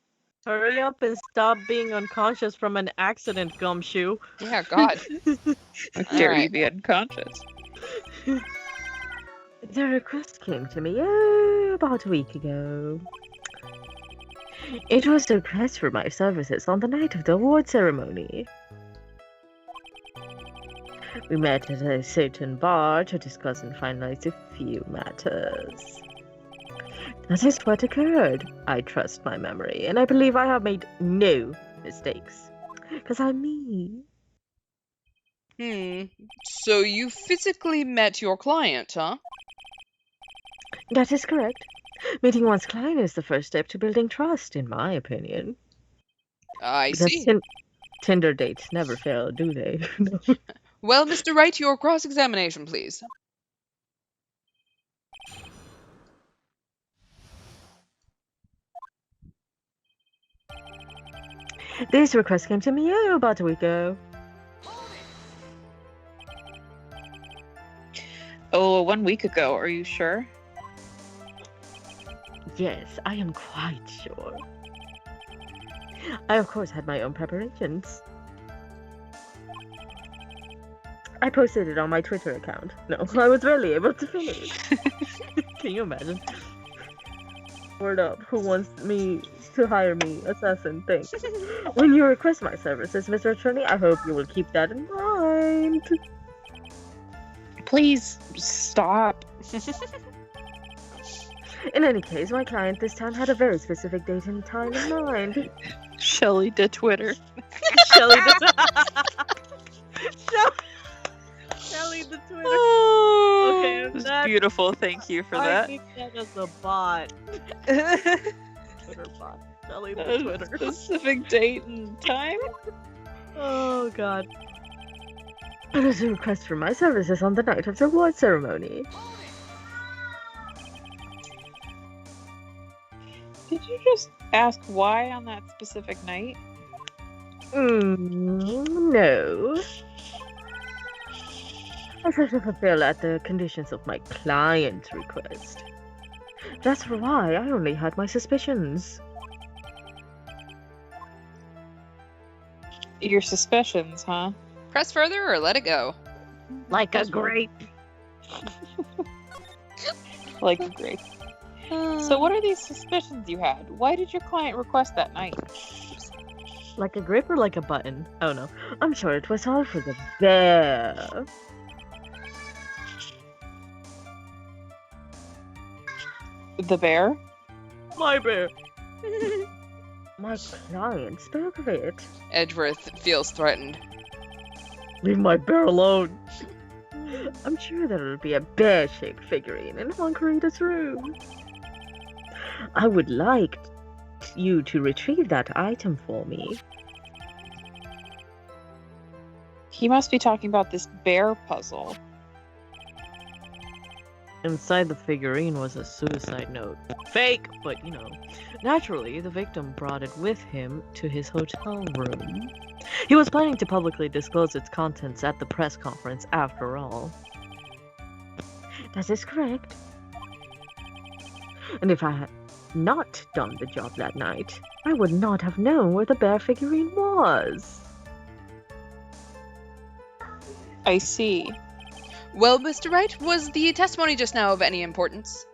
Hurry up and stop being unconscious from an accident, Gumshoe. Yeah, God. How dare you Alright. be unconscious? The request came to me about a week ago. It was a request for my services on the night of the award ceremony. We met at a certain bar to discuss and finalize a few matters. That is what occurred. I trust my memory, and I believe I have made no mistakes. Because I'm me. So you physically met your client, huh? That is correct. Meeting one's client is the first step to building trust, in my opinion. I Because see. Tinder dates never fail, do they? No. Well, Mr. Wright, your cross-examination, please. This request came to me about a week ago. Oh, 1 week ago, are you sure? Yes, I am quite sure. I, of course, had my own preparations. I posted it on my Twitter account. No, I was barely able to finish. Can you imagine? Word up, who wants me to hire me, assassin thing? When you request my services, Mr. Attorney, I hope you will keep that in mind. Please stop. In any case, my client this time had a very specific date and time in mind. Shelly to Twitter. Shelly the Shelly the Twitter. Okay, It was that's beautiful. Thank you for that. think that is a bot. Twitter bot. Shelly the Twitter. Specific date and time? Oh god. It was a request for my services on the night of the award ceremony. Did you just ask why on that specific night? No. I tried to fulfill at the conditions of my client's request. That's why I only had my suspicions. Your suspicions, huh? Press further or let it go? Like a grape. Like a grape. So what are these suspicions you had? Why did your client request that night? Like a grape or like a button? Oh no. I'm sure it was all for the bear. The bear? My bear. My client spoke of it. Edgeworth feels threatened. Leave my bear alone. I'm sure there will be a bear-shaped figurine in Honkarita's room. I would like you to retrieve that item for me. He must be talking about this bear puzzle. Inside the figurine was a suicide note. Fake, but you know. Naturally, the victim brought it with him to his hotel room. He was planning to publicly disclose its contents at the press conference after all. That is correct. And if I had not done the job that night, I would not have known where the bear figurine was. I see. Well, Mr. Wright, was the testimony just now of any importance?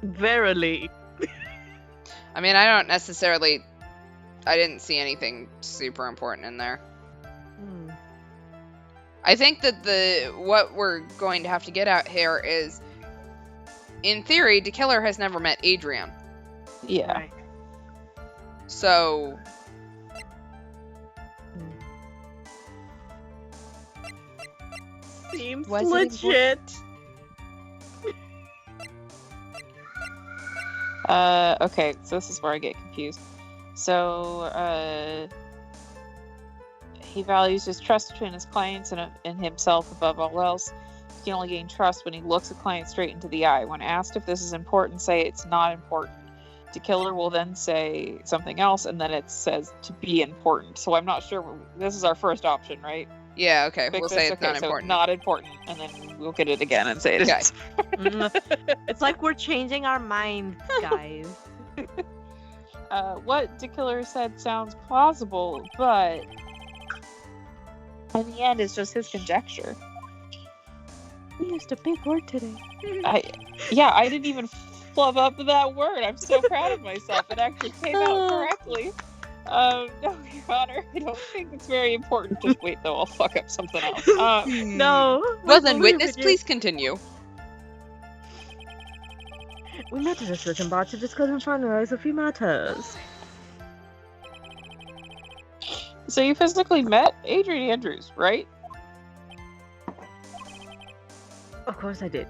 Verily. I mean, I didn't see anything super important in there. I think that what we're going to have to get at here is, in theory, the killer has never met Adrian. Yeah. Right. So... Seems Was it legit. Okay, so this is where I get confused. So, he values his trust between his clients and himself above all else. He can only gain trust when he looks a client straight into the eye. When asked if this is important, say it's not important. The killer will then say something else, and then it says to be important. So I'm not sure. This is our first option, right? Yeah, okay, Fix we'll this? say it's Okay, not so important. Not important, and then we'll get it again and say it is. Okay. It's like we're changing our mind, guys. What the killer said sounds plausible, but in the end, it's just his conjecture. We used a big word today. I didn't even flub up that word. I'm so proud of myself. It actually came out correctly. No, Your Honor, I don't think it's very important. Just wait, though, I'll fuck up something else. No. Well then, witness, please continue. We met at a certain bar to discuss and finalize a few matters. So you physically met Adrian Andrews, right? Of course I did.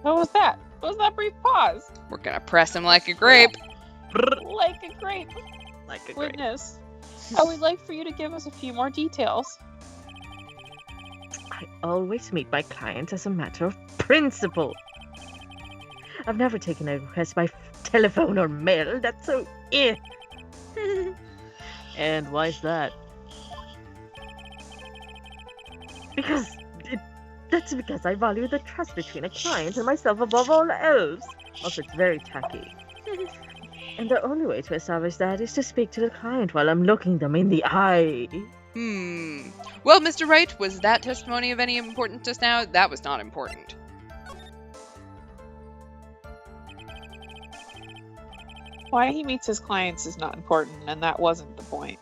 What was that? What was that brief pause? We're gonna press him like a grape. Like a grape. Like a great. Witness, I would like for you to give us a few more details. I always meet my clients as a matter of principle. I've never taken a request by telephone or mail. That's so And why's that? That's because I value the trust between a client and myself above all else. Also, it's very tacky. And the only way to establish that is to speak to the client while I'm looking them in the eye. Well, Mr. Wright, was that testimony of any importance just now? That was not important. Why he meets his clients is not important, and that wasn't the point.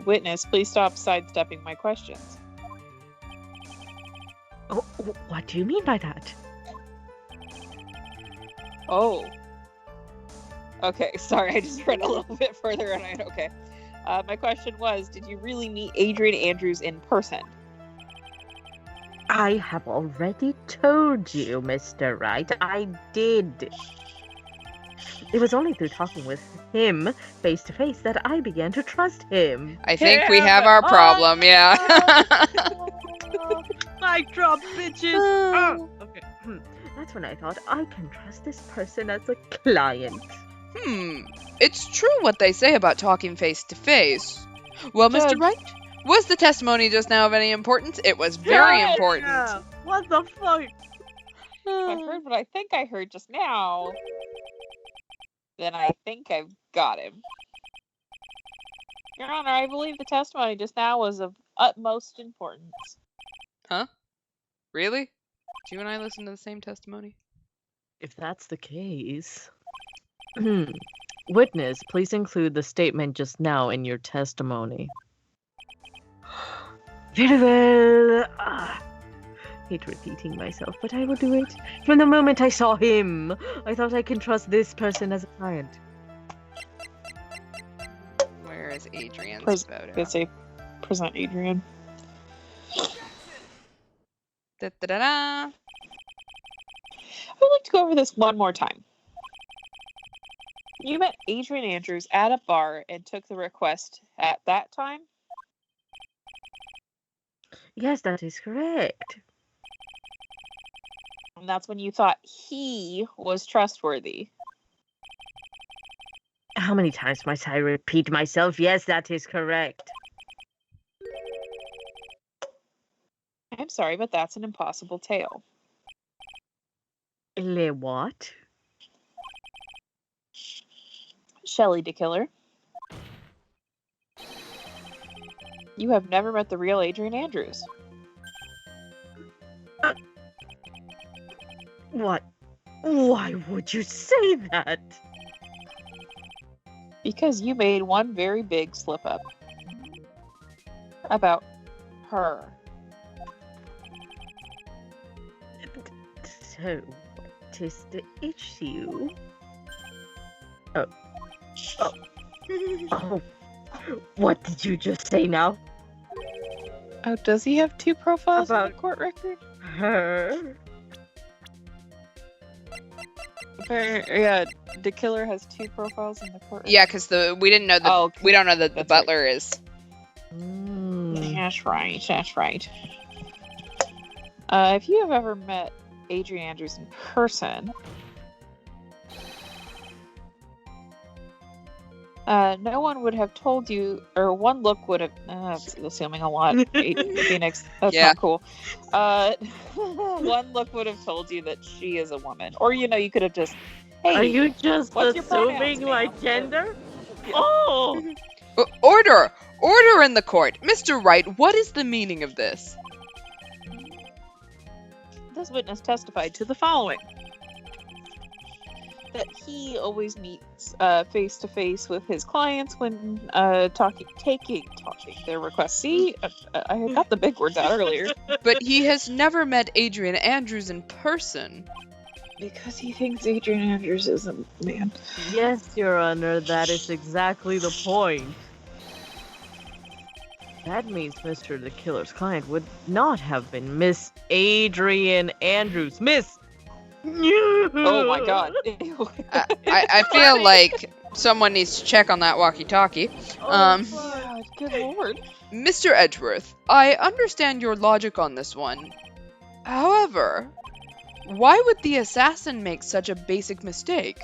Witness, please stop sidestepping my questions. Oh, what do you mean by that? Oh. Okay, sorry, I just read a little bit further and okay. My question was, did you really meet Adrian Andrews in person? I have already told you, Mr. Wright. I did. It was only through talking with him face to face that I began to trust him. I think we have our problem, yeah. Mic drop, bitches! Okay. That's when I thought I can trust this person as a client. It's true what they say about talking face to face. Well, Judge. Mr. Wright, was the testimony just now of any importance? It was very important. Yeah. What the fuck? I heard what I think I heard just now. Then I think I've got him. Your Honor, I believe the testimony just now was of utmost importance. Huh? Really? Do you and I listen to the same testimony? If that's the case... Witness, please include the statement just now in your testimony. Very well. Hate repeating myself, but I will do it. From the moment I saw him, I thought I can trust this person as a client. Where is Adrian's photo? Let's say, present Adrian. Da-da-da-da. I would like to go over this one more time. You met Adrian Andrews at a bar and took the request at that time? Yes, that is correct. And that's when you thought he was trustworthy. How many times must I repeat myself? Yes, that is correct. I'm sorry, but that's an impossible tale. Le what? Shelley the Killer. You have never met the real Adrian Andrews. What? Why would you say that? Because you made one very big slip up. About her. So, what is the issue? Oh, what did you just say now? Oh, does he have 2 profiles in About- the court record? Her? Yeah, the killer has 2 profiles in the court record. Yeah, because we didn't know that we don't know that the That's right. butler is. That's right. That's right. If you have ever met Adrian Andrews in person, no one would have told you, or one look would have. That's assuming a lot. Phoenix, that's Yeah. not cool. One look would have told you that she is a woman, or you could have just. Hey, Are you just what's your pronouns, assuming my ma'am? gender? Yeah. Oh! Order! Order in the court! Mr. Wright, what is the meaning of this? This witness testified to the following: that he always meets face to face with his clients when taking their requests. See, I got the big words out earlier. But he has never met Adrian Andrews in person. Because he thinks Adrian Andrews is a man. Yes, Your Honor, that is exactly the point. That means Mr. the Killer's client would not have been Miss Adrian Andrews. Miss! Oh my god. I feel like someone needs to check on that walkie-talkie. God, good lord. Mr. Edgeworth, I understand your logic on this one. However, why would the assassin make such a basic mistake?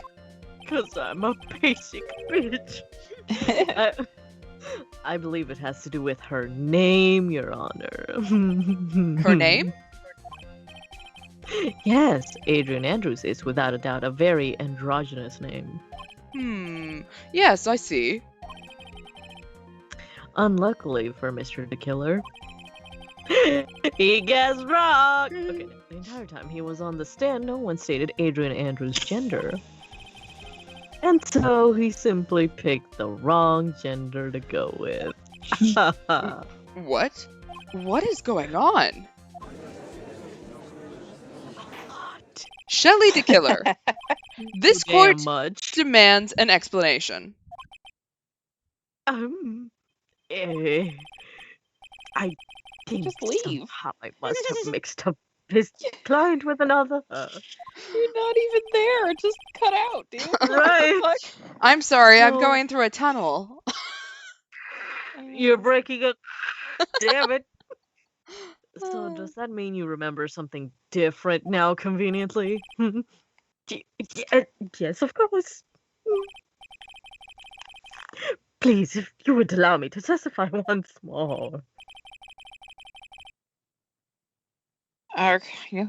Because I'm a basic bitch. I believe it has to do with her name, Your Honor. Her name? Yes, Adrian Andrews is without a doubt a very androgynous name. Yes, I see. Unluckily for Mr. the Killer, he gets wrong! Okay, the entire time he was on the stand, no one stated Adrian Andrews' gender. And so he simply picked the wrong gender to go with. What? What is going on? Shelley the Killer. This court Damn much. demands an explanation. I think Just leave. somehow I must have mixed up his client with another. You're not even there. Just cut out, dude. Right. What I'm sorry, I'm No. going through a tunnel. the fuck? You're breaking up. Damn it. So does that mean you remember something different now, conveniently? Yes, of course. Please, if you would allow me to testify once more.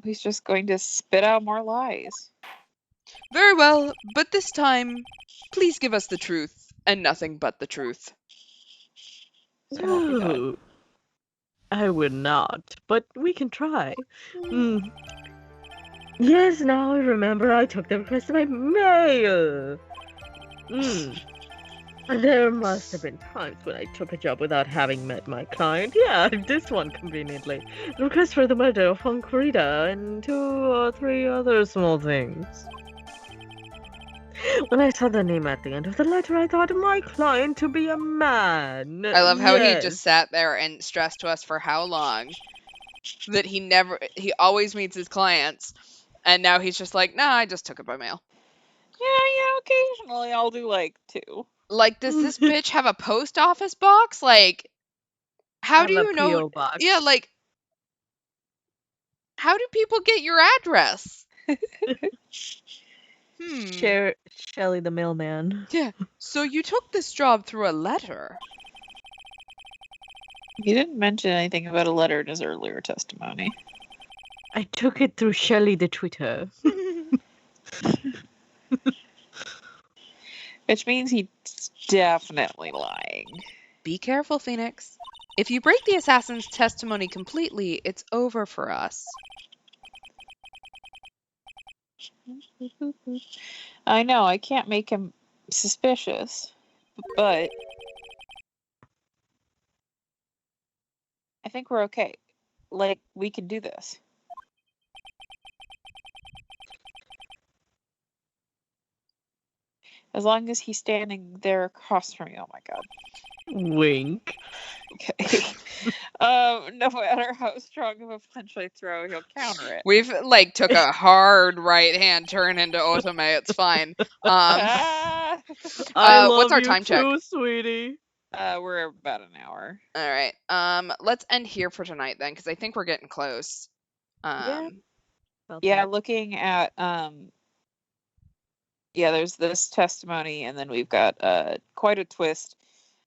He's just going to spit out more lies. Very well, but this time, please give us the truth, and nothing but the truth. So help me God. No, I would not, but we can try. Yes, now I remember I took the request by mail. There must have been times when I took a job without having met my client. Yeah, this one conveniently. The request for the murder of Hunkrita and 2 or 3 other small things. When I saw the name at the end of the letter, I thought my client to be a man. I love how he Yes. just sat there and stressed to us for how long that he always meets his clients, and now he's just like, nah, I just took it by mail. Yeah, occasionally I'll do like 2. Like, does this bitch have a post office box? Like, how Have do a you know? P.O. box. Yeah, like, how do people get your address? Shelly the mailman. Yeah. So you took this job through a letter. He didn't mention anything about a letter in his earlier testimony. I took it through Shelly the Twitter. Which means he's definitely lying. Be careful, Phoenix. If you break the assassin's testimony completely, it's over for us. I know, I can't make him suspicious, but I think we're okay. Like, we can do this. As long as he's standing there across from me. Oh my god. Wink. Okay. No matter how strong of a punch I throw, he'll counter it. We've like took a hard right hand turn into Otome. It's fine. I love what's our you time too, check? sweetie. We're about an hour. All right. Let's end here for tonight then, because I think we're getting close. Yeah, looking at yeah, there's this testimony, and then we've got quite a twist,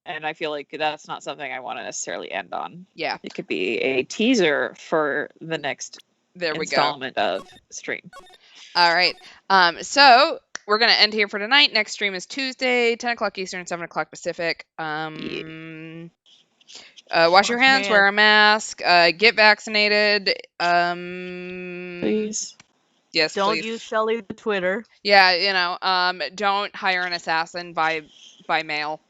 and I feel like that's not something I want to necessarily end on. Yeah. It could be a teaser for the next installment of stream. All right. So we're gonna end here for tonight. Next stream is Tuesday, 10 o'clock Eastern, 7 o'clock Pacific. Wash your hands, wear a mask, get vaccinated. Please. Yes, Don't please. use Shelly the Twitter. Yeah, don't hire an assassin by mail.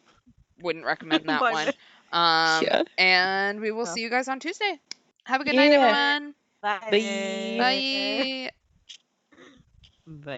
Wouldn't recommend that one. Yeah. And we will see you guys on Tuesday. Have a good night, everyone. Bye. Bye. Bye. Bye.